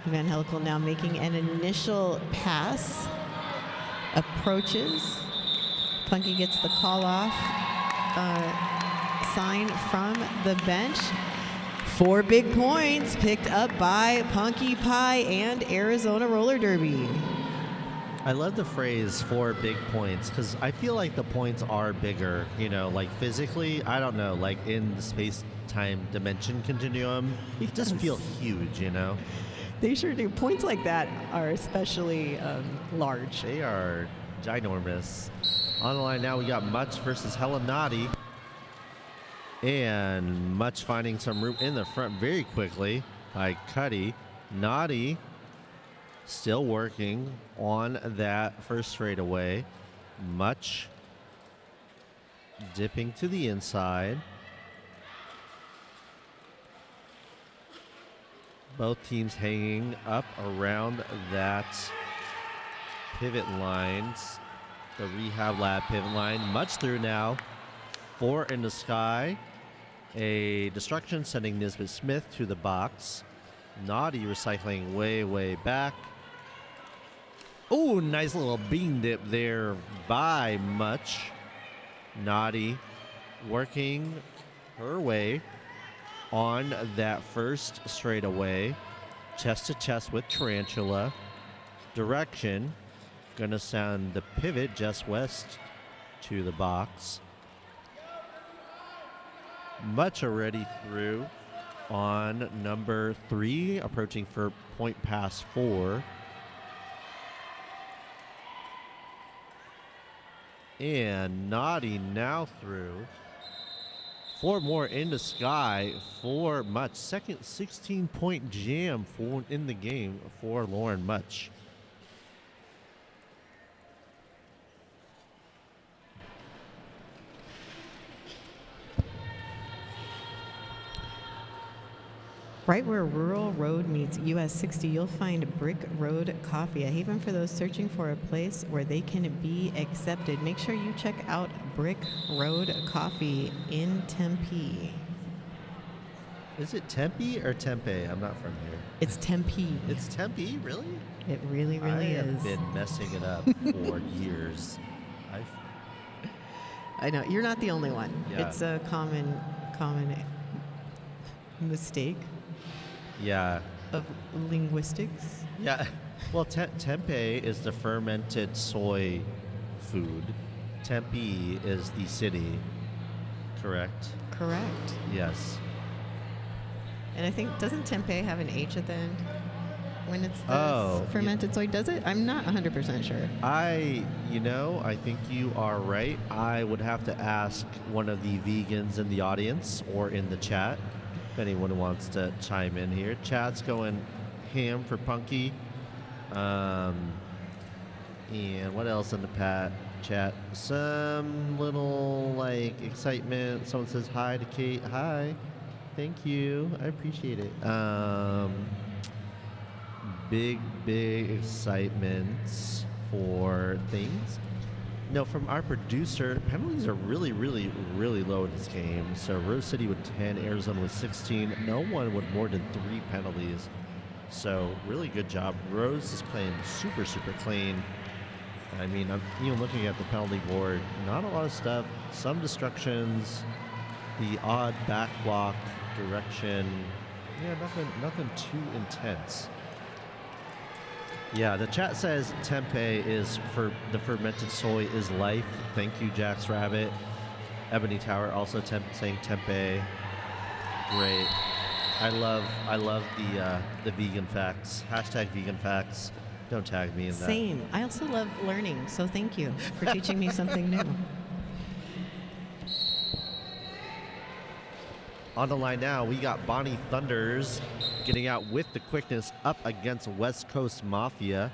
Evangelical now making an initial pass. Approaches. Punky gets the call off sign from the bench. 4 big points picked up by Punky Pie and Arizona Roller Derby. I love the phrase 4 big points because I feel like the points are bigger, you know, like physically, I don't know, like in the space-time dimension continuum, it just feel huge, you know? They sure do. Points like that are especially large. They are ginormous. On the line now, we got Much versus Helen Naughty. And Much finding some room in the front very quickly by Cuddy. Naughty still working on that first straightaway. Much dipping to the inside. Both teams hanging up around that pivot lines, the rehab lab pivot line. Much through now. 4 in the sky. A destruction sending Nisbet Smith to the box. Naughty recycling way, way back. Oh, nice little bean dip there by Much. Naughty working her way on that first straightaway. Chest to chest with Tarantula. Direction. Gonna send the pivot just west to the box. Much already through on number 3, approaching for point pass 4. And Naughty now through. 4 more in the sky for Much. Second 16-point jam for in the game for Lauren Much. Right where Rural Road meets US 60, you'll find Brick Road Coffee, a haven for those searching for a place where they can be accepted. Make sure you check out Brick Road Coffee in Tempe. Is it Tempe or Tempe? I'm not from here. It's Tempe. It's Tempe, really? It really, really I have is. been messing it up for years. I know, you're not the only one. Yeah. It's a common mistake. Yeah. Of linguistics. Yeah. Well, Tempeh is the fermented soy food. Tempe is the city. Correct? Correct. Yes. And I think, doesn't tempeh have an H at the end? When it's the fermented soy, does it? I'm not 100% sure. I think you are right. I would have to ask one of the vegans in the audience or in the chat if anyone wants to chime in here. Chat's going ham for Punky. And what else in the chat? Some little, excitement. Someone says hi to Kate. Hi. Thank you. I appreciate it. Big excitement for things. No, from our producer, penalties are really, really, really low in this game. So Rose City with 10, Arizona with 16. No one with more than 3 penalties. So really good job. Rose is playing super, super clean. I mean, I'm even looking at the penalty board. Not a lot of stuff. Some destructions. The odd back block direction. Yeah, nothing too intense. Yeah, the chat says tempeh is for the fermented soy is life. Thank you, Jax Rabbit. Ebony Tower also saying tempeh. Great. I love the vegan facts. Hashtag vegan facts. Don't tag me in that. Same. I also love learning, so thank you for teaching me something new. On the line now, we got Bonnie Thunders getting out with the quickness up against West Coast Mafia.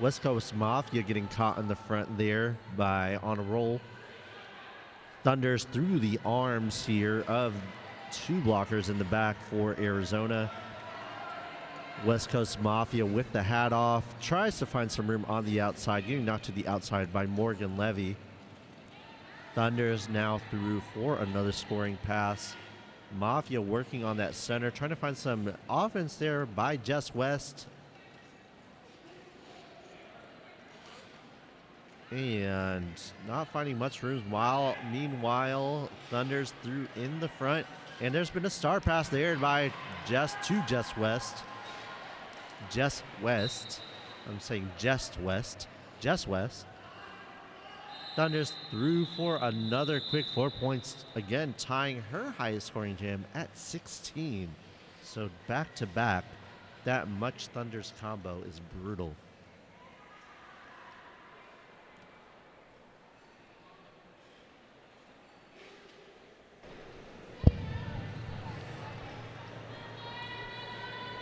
West Coast Mafia getting caught in the front there by On a Roll. Thunders through the arms here of 2 blockers in the back for Arizona. West Coast Mafia with the hat off, tries to find some room on the outside, getting knocked to the outside by Morgan Levy. Thunders now through for another scoring pass. Mafia working on that center, trying to find some offense there by Jess West. And not finding much room. Meanwhile, Thunders through in the front. And there's been a star pass there by Jess West. Jess West. I'm saying Jess West. Jess West. Thunders through for another quick 4 points. Again, tying her highest scoring jam at 16. So back to back, that much Thunders combo is brutal.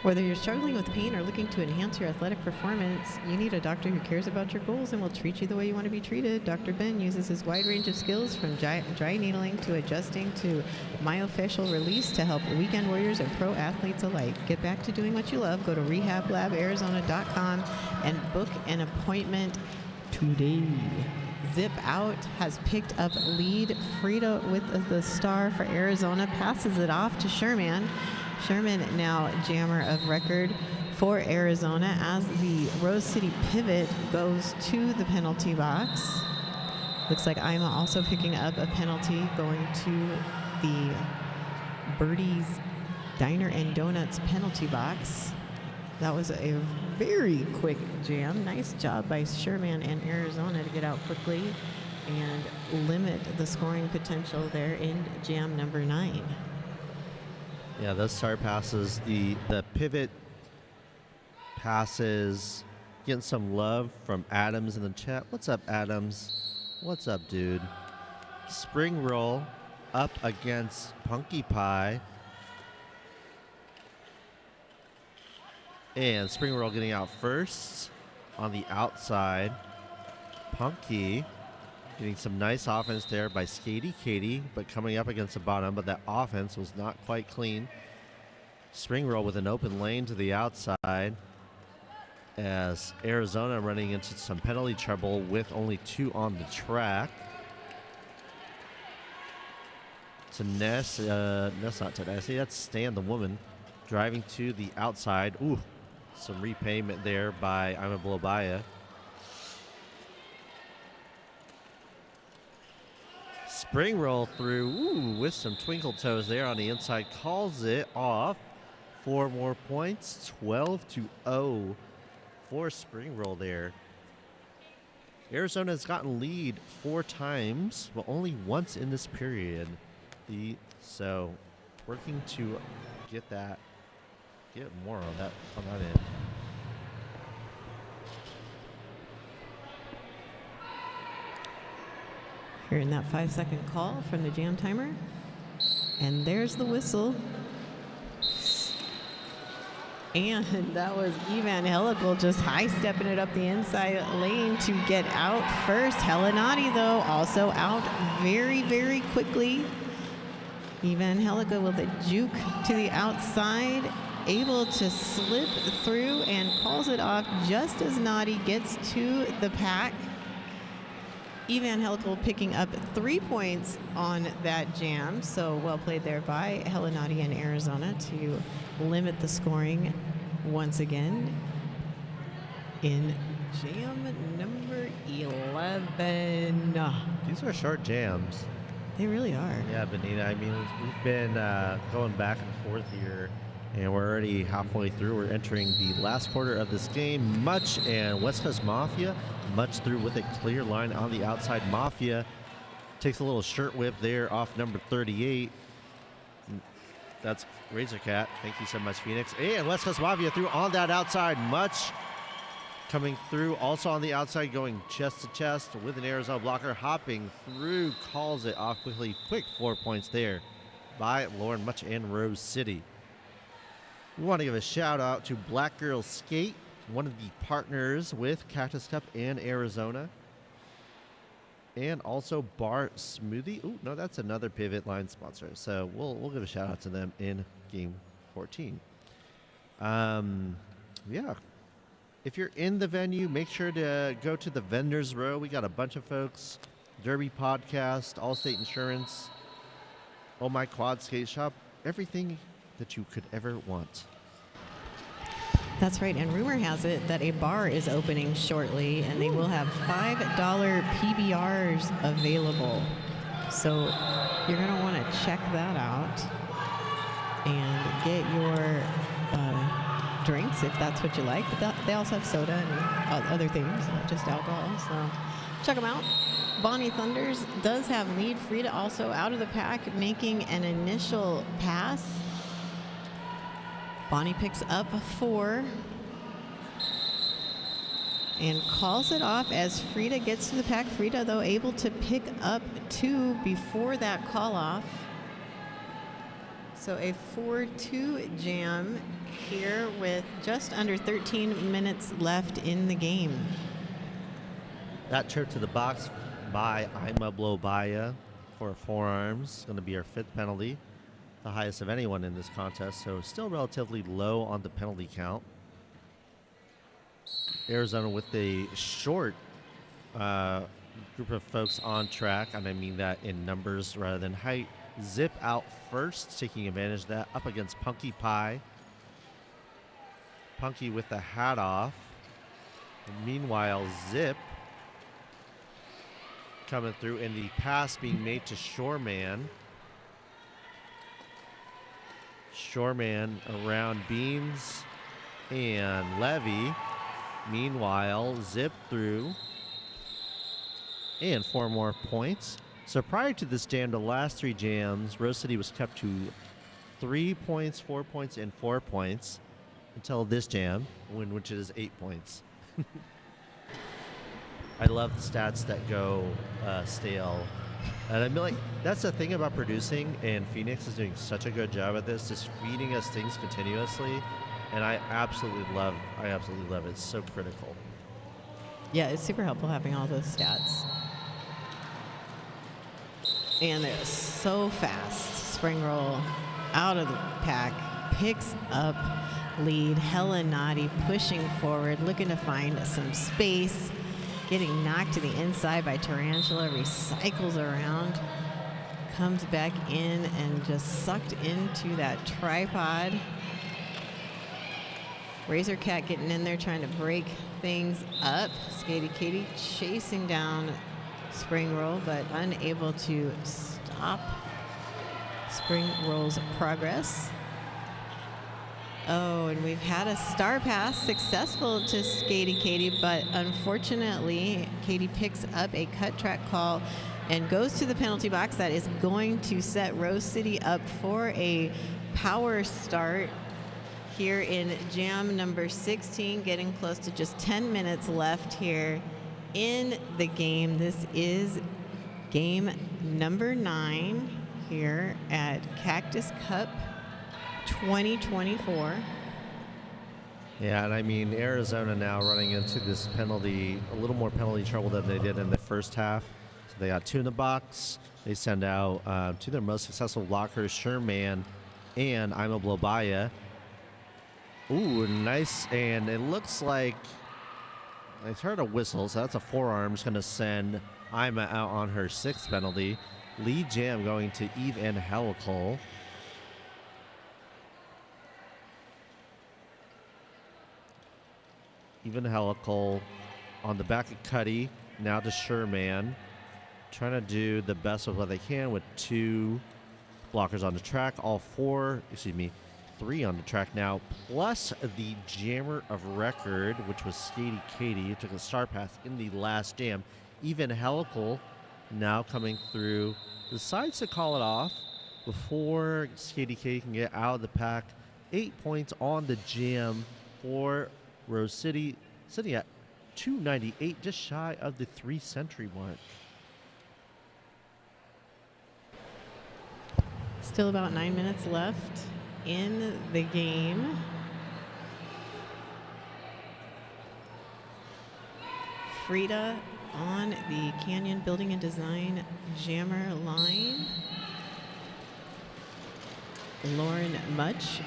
Whether you're struggling with pain or looking to enhance your athletic performance, you need a doctor who cares about your goals and will treat you the way you want to be treated. Dr. Ben uses his wide range of skills from dry needling to adjusting to myofascial release to help weekend warriors and pro athletes alike. Get back to doing what you love. Go to rehablabarizona.com and book an appointment today. Zip Out has picked up lead. Frida with the star for Arizona passes it off to Sherman. Sherman now jammer of record for Arizona as the Rose City pivot goes to the penalty box. Looks like Ima also picking up a penalty going to the Birdie's Diner and Donuts penalty box. That was a very quick jam. Nice job by Sherman and Arizona to get out quickly and limit the scoring potential there in jam number 9. Yeah, those star passes, the pivot passes, getting some love from Adams in the chat. What's up, Adams? What's up, dude? Spring roll up against Punky Pie. And spring roll getting out first on the outside. Punky getting some nice offense there by Skatey Katie, but coming up against the bottom, but that offense was not quite clean. Spring roll with an open lane to the outside as Arizona running into some penalty trouble with only 2 on the track. To Ness, not to Ness, that's Stan the woman, driving to the outside. Ooh, some repayment there by Ima Blobaya. Spring roll through, ooh, with some twinkle toes there on the inside, calls it off. 4 more points, 12-0 for spring roll there. Arizona has gotten lead 4 times, but only once in this period. So working to get more on that end. Hearing that 5-second call from the jam timer. And there's the whistle. And that was Evangelical just high-stepping it up the inside lane to get out first. Helenati, though, also out very, very quickly. Evangelical with a juke to the outside, able to slip through and calls it off just as Naughty gets to the pack. Evangelical picking up 3 points on that jam, so well played there by Helenati and Arizona to limit the scoring once again in jam number 11. These are short jams. They really are. Yeah, Benita, I mean, we've been going back and forth here, and we're already halfway through. We're entering the last quarter of this game. Much and West Coast Mafia, Much through with a clear line on the outside. Mafia takes a little shirt whip there off number 38. That's Razorcat. Thank you so much, Phoenix. And West Coast Mafia through on that outside. Much coming through also on the outside, going chest to chest with an Arizona blocker. Hopping through, calls it off quickly. Quick 4 points there by Lauren Much and Rose City. We want to give a shout out to Black Girls Skate, one of the partners with Cactus Cup in Arizona. And also Bar Smoothie. Oh, no, that's another Pivot Line sponsor. So we'll give a shout out to them in Game 14. Yeah. If you're in the venue, make sure to go to the vendors row. We got a bunch of folks. Derby Podcast, Allstate Insurance, Oh My Quad Skate Shop, everything that you could ever want. That's right, and rumor has it that a bar is opening shortly, and they will have $5 PBRs available. So you're going to want to check that out and get your drinks if that's what you like. But they also have soda and other things, not just alcohol. So check them out. Bonnie Thunders does have lead. Frida also out of the pack, making an initial pass. Bonnie picks up 4 and calls it off as Frida gets to the pack. Frida, though, able to pick up 2 before that call off. So a 4-2 jam here with just under 13 minutes left in the game. That trip to the box by Ima Blobaya for forearms, going to be our 5th penalty, the highest of anyone in this contest, so still relatively low on the penalty count. Arizona with a short group of folks on track, and I mean that in numbers rather than height. Zip out first, taking advantage of that, up against Punky Pie. Punky with the hat off. Meanwhile, Zip coming through, and the pass being made to Shoreman. Shoreman around Beans and Levy. Meanwhile, Zip through. And 4 more points. So prior to this jam, the last 3 jams, Rose City was kept to 3 points, 4 points, and 4 points until this jam, which is 8 points. I love the stats that go stale. And I mean, like, that's the thing about producing, and Phoenix is doing such a good job at this, just feeding us things continuously. And I absolutely love it. It's so critical. Yeah, it's super helpful having all those stats. And they're so fast. Spring roll out of the pack, picks up lead. Helen Noddy pushing forward, looking to find some space. Getting knocked to the inside by Tarantula, recycles around, comes back in and just sucked into that tripod. Razor Cat getting in there trying to break things up. Skatey Katie chasing down Spring Roll, but unable to stop Spring Roll's progress. Oh, and we've had a star pass successful to Skatey Katie, but unfortunately, Katie picks up a cut track call and goes to the penalty box. That is going to set Rose City up for a power start here in jam number 16, getting close to just 10 minutes left here in the game. This is game number 9 here at Cactus Cup 2024. Yeah, and I mean, Arizona now running into this penalty, a little more penalty trouble than they did in the first half. So they got 2 in the box. They send out 2 of their most successful blockers, Sherman and Ima Blobaya. Ooh, nice. And it looks like I heard a whistle, so that's a forearm. It's going to send Ima out on her 6th penalty. Lead jam going to Eve and Helical. Even Helical on the back of Cuddy, now to Sherman. Trying to do the best of what they can with 2 blockers on the track. 3 on the track now, plus the jammer of record, which was Skatey Katie, who took a star pass in the last jam. Even Helical now coming through, decides to call it off before Skatey Katie can get out of the pack. 8 points on the jam for Rose City, sitting at 298, just shy of the 3-century mark. Still about 9 minutes left. in the game. Frida on the Canyon Building and Design jammer line. Lauren Much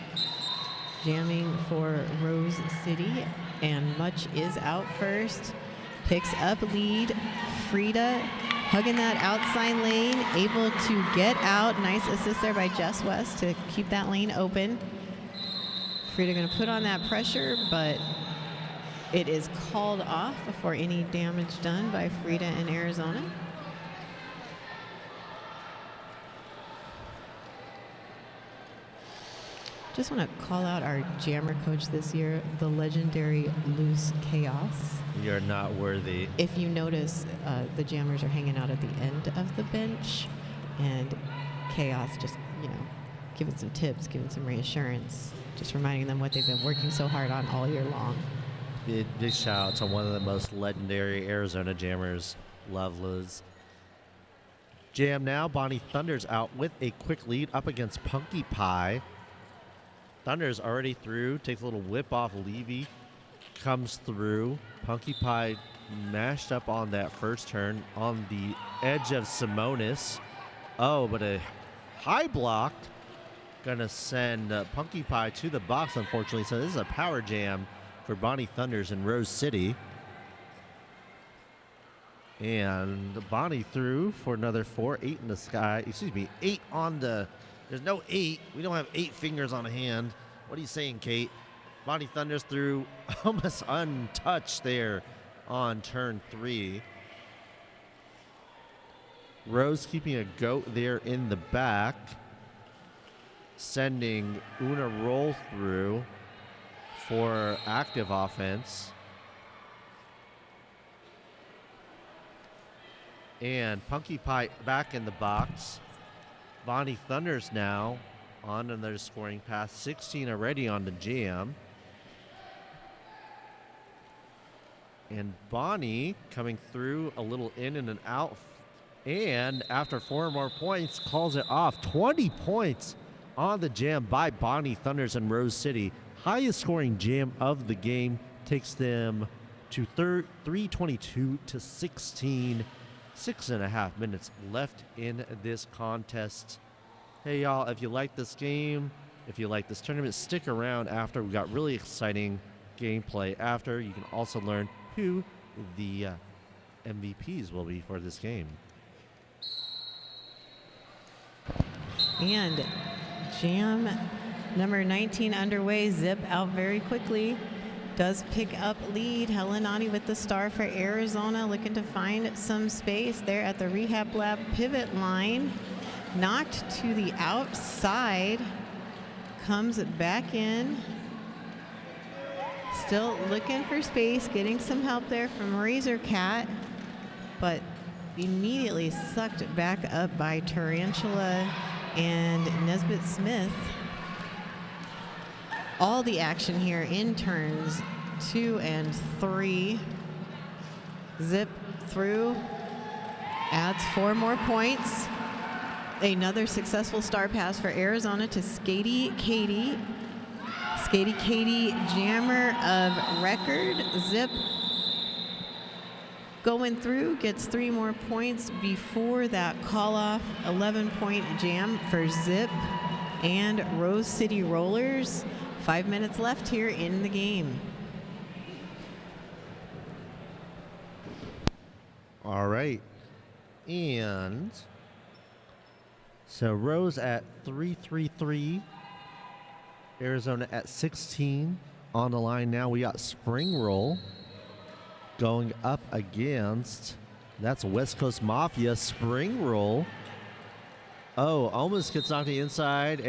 jamming for Rose City, and Much is out first. Picks up lead. Frida hugging that outside lane, able to get out. Nice assist there by Jess West to keep that lane open. Frida going to put on that pressure, but it is called off before any damage done by Frida in Arizona. Just want to call out our jammer coach this year, the legendary Loose Chaos. You're not worthy. If you notice, the jammers are hanging out at the end of the bench, and Chaos just, giving some tips, giving some reassurance, just reminding them what they've been working so hard on all year long. Big shout out to one of the most legendary Arizona jammers, Love Liz. Jam now. Bonnie Thunder's out with a quick lead up against Punky Pie. Thunder's already through, takes a little whip off Levy, comes through. Punky Pie mashed up on that first turn on the edge of Simonis. Oh, but a high block gonna send Punky Pie to the box, unfortunately. So this is a power jam for Bonnie Thunders in Rose City. And Bonnie through for another 4, 8 in the sky. 8 on the... There's no 8. We don't have 8 fingers on a hand. What are you saying, Kate? Bonnie Thunders through almost untouched there on turn 3. Rose keeping a goat there in the back. Sending Una Roll through for active offense. And Punky Pie back in the box. Bonnie Thunders now on another scoring pass. 16 already on the jam. And Bonnie coming through a little in and an out. And after 4 more points, calls it off. 20 points on the jam by Bonnie Thunders in Rose City. Highest scoring jam of the game. Takes them to 322 to 16. 6.5 minutes left in this contest. Hey, y'all, if you like this game, if you like this tournament, stick around after. We got really exciting gameplay after. You can also learn who the MVPs will be for this game. And jam number 19 underway. Zip out very quickly. Does pick up lead. Helenani with the star for Arizona, looking to find some space there at the Rehab Lab pivot line. Knocked to the outside. Comes back in. Still looking for space, getting some help there from Razor Cat, but immediately sucked back up by Tarantula and Nesbitt Smith. All the action here in turns 2 and 3. Zip through, adds 4 more points. Another successful star pass for Arizona to Skatey Katie. Skatey Katie, jammer of record. Zip going through, gets 3 more points before that call-off. 11-point jam for Zip and Rose City Rollers. 5 minutes left here in the game. All right. And so Rose at 333. Arizona at 16. On the line now, we got Spring Roll going up against, that's West Coast Mafia. Spring Roll. Oh, almost gets knocked to the inside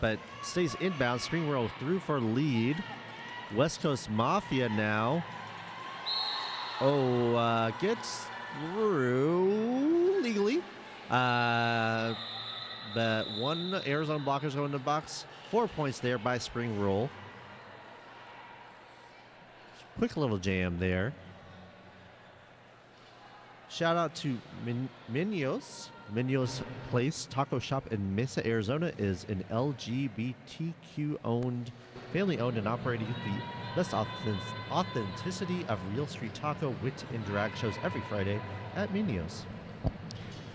but stays inbound. Spring Roll through for lead. West Coast Mafia now. Gets through legally. But one Arizona blockers going to the box. 4 points there by Spring Roll. Quick little jam there. Shout out to Minos. Minos Place Taco Shop in Mesa, Arizona is an LGBTQ-owned, family-owned and operated with the best authenticity of real street taco, wit, and drag shows every Friday at Minos.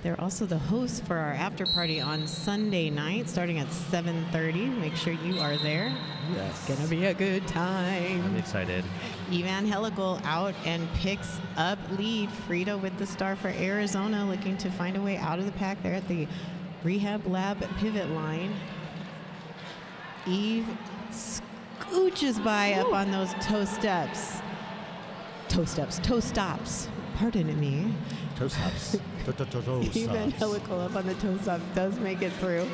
They're also the hosts for our after party on Sunday night, starting at 7:30. Make sure you are there. Yes. It's gonna be a good time. I'm excited. Evangelical out and picks up lead. Frida with the star for Arizona, looking to find a way out of the pack there at the Rehab Lab pivot line. Eve scooches by up on those toe stops. Pardon me. Toe stops. Evangelical up on the toe stop does make it through.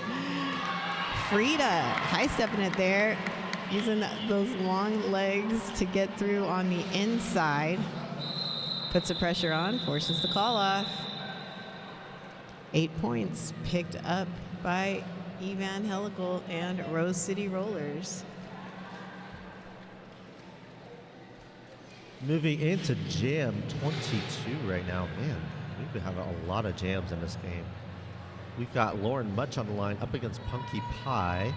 Frida high stepping it there, using those long legs to get through on the inside. Puts the pressure on, forces the call off. 8 points picked up by Evangelical and Rose City Rollers. Moving into Jam 22 right now. Man, we've been having a lot of jams in this game. We've got Lauren Much on the line up against Punky Pie.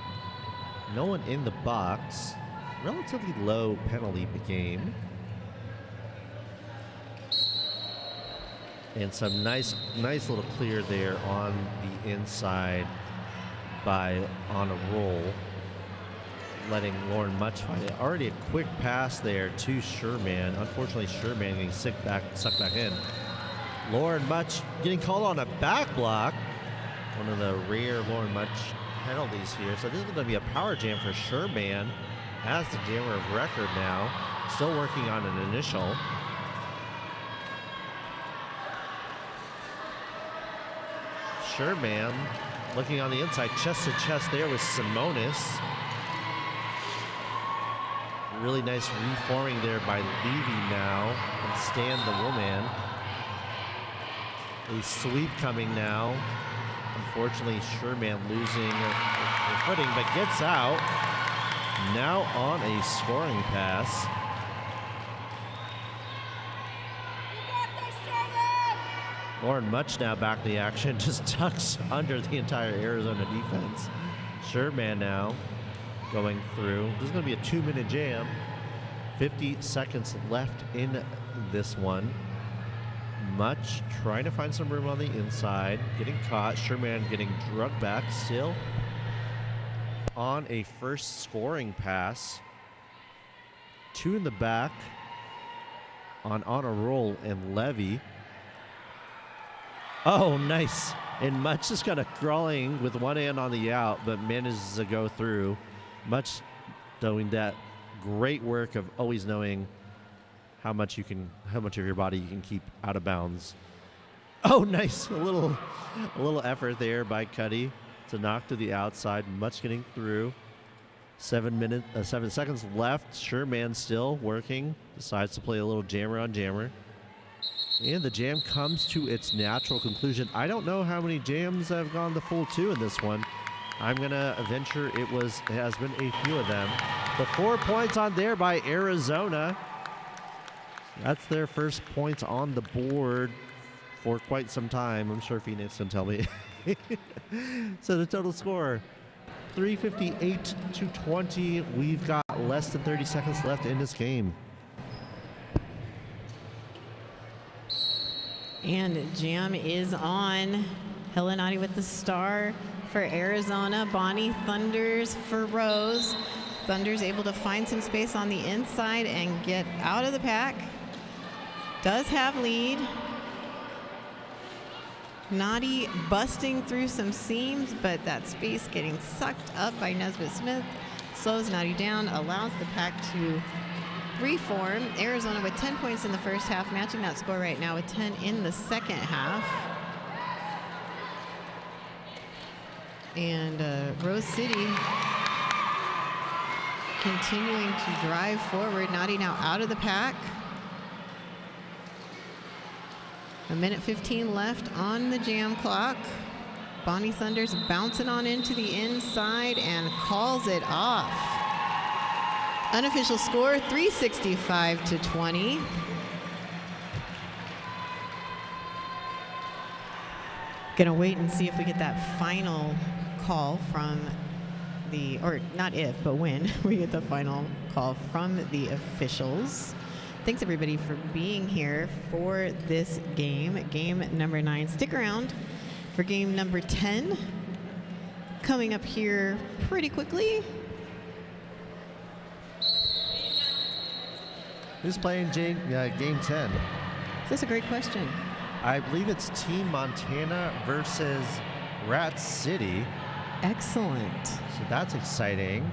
No one in the box. Relatively low penalty game. And some nice little clear there on the inside by On a Roll, letting Lauren Much find it. Already a quick pass there to Sherman. Unfortunately, Sherman getting sucked back in. Lauren Much getting called on a back block. One of the rare Lauren Much penalties here. So this is going to be a power jam for Sherman as the jammer of record now. Still working on an initial. Sherman looking on the inside, chest to chest there with Simonis. Really nice reforming there by Levy now and Stan the Woman. A sweep coming now. Unfortunately, Sherman losing her footing, but gets out. Now on a scoring pass. Lauren Much now back in the action, just tucks under the entire Arizona defense. Sherman now going through. This is going to be a 2-minute jam. 50 seconds left in this one. Much trying to find some room on the inside. Getting caught. Sherman getting drugged back. Still on a first scoring pass. 2 in the back on a Roll and Levy. Oh, nice. And Much just kind of crawling with one hand on the out, but manages to go through. Much doing that great work of always knowing how much of your body you can keep out of bounds. Oh, nice. A little effort there by Cuddy to knock to the outside. Much getting through. 7 seconds left. Sherman still working. Decides to play a little jammer on jammer. And the jam comes to its natural conclusion. I don't know how many jams have gone the full 2 in this one. I'm going to venture it has been a few of them. The 4 points on there by Arizona. That's their first points on the board for quite some time. I'm sure Phoenix can tell me. So the total score, 358 to 20. We've got less than 30 seconds left in this game. And jam is on. Helenati with the star for Arizona. Bonnie Thunders for Rose. Thunders able to find some space on the inside and get out of the pack. Does have lead. Naughty busting through some seams, but that space getting sucked up by Nesbitt Smith. Slows Naughty down, allows the pack to reform. Arizona with 10 points in the first half, matching that score right now with 10 in the second half. And Rose City continuing to drive forward. Naughty now out of the pack. 1:15 left on the jam clock. Bonnie Thunders bouncing on into the inside and calls it off. Unofficial score, 365 to 20. Gonna wait and see if we get that final call from the, or not if, but when we get the final call from the officials. Thanks everybody for being here for this game, game number 9. Stick around for game number 10, coming up here pretty quickly. Who's playing game 10? That's a great question. I believe it's Team Montana versus Rat City. Excellent. So that's exciting.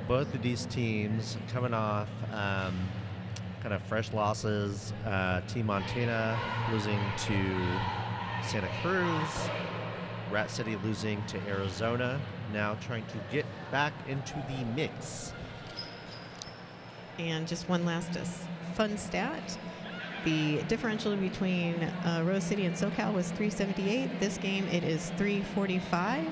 Both of these teams coming off kind of fresh losses. Team Montana losing to Santa Cruz. Rat City losing to Arizona. Now trying to get back into the mix. And just one last fun stat. The differential between Rose City and SoCal was 378. This game, it is 345.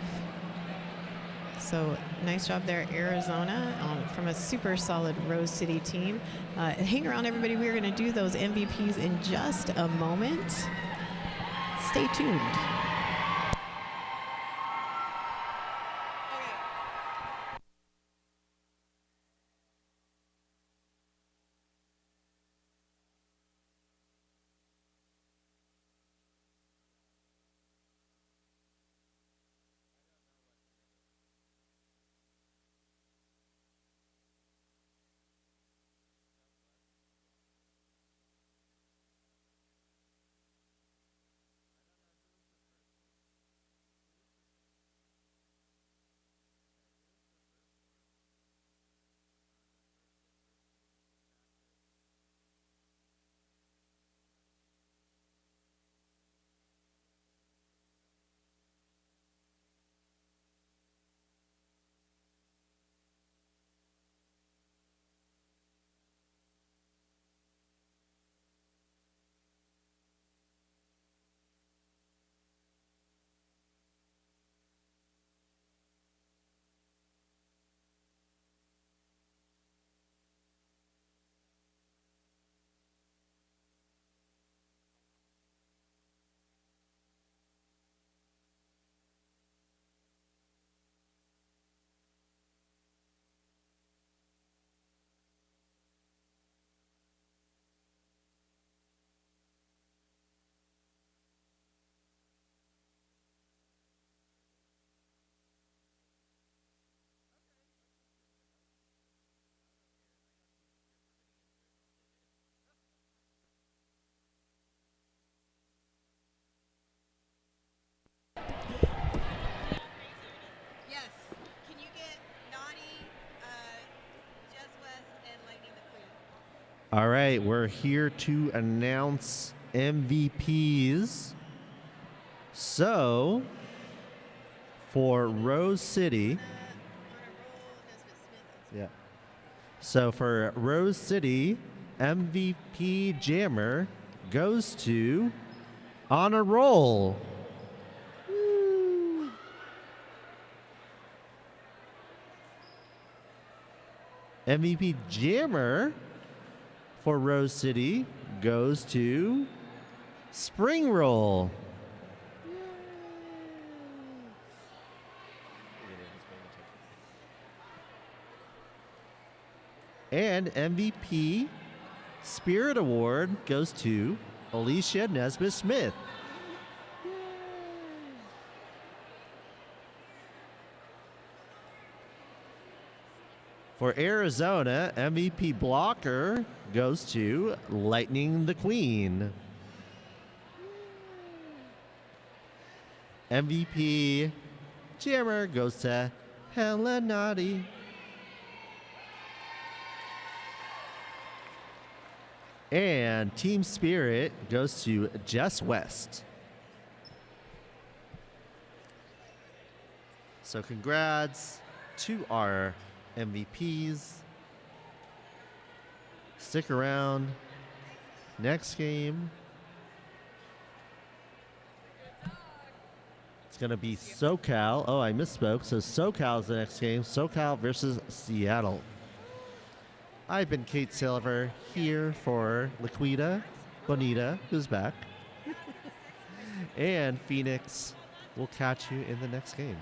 So nice job there, Arizona, from a super solid Rose City team. Hang around, everybody. We're going to do those MVPs in just a moment. Stay tuned. All right, we're here to announce MVPs. So, for Rose City, So for Rose City, MVP Jammer goes to On a Roll. Woo. MVP Jammer for Rose City goes to Spring Roll. And MVP Spirit Award goes to Alicia Nesbitt-Smith. For Arizona, MVP Blocker goes to Lightning the Queen. MVP Jammer goes to Hellenati. And Team Spirit goes to Jess West. So congrats to our MVPs. Stick around. Next game, it's going to be SoCal. Oh, I misspoke. So SoCal is the next game. SoCal versus Seattle. I've been Kate Silver here for Laquita Bonita, who's back. And Phoenix, we'll catch you in the next game.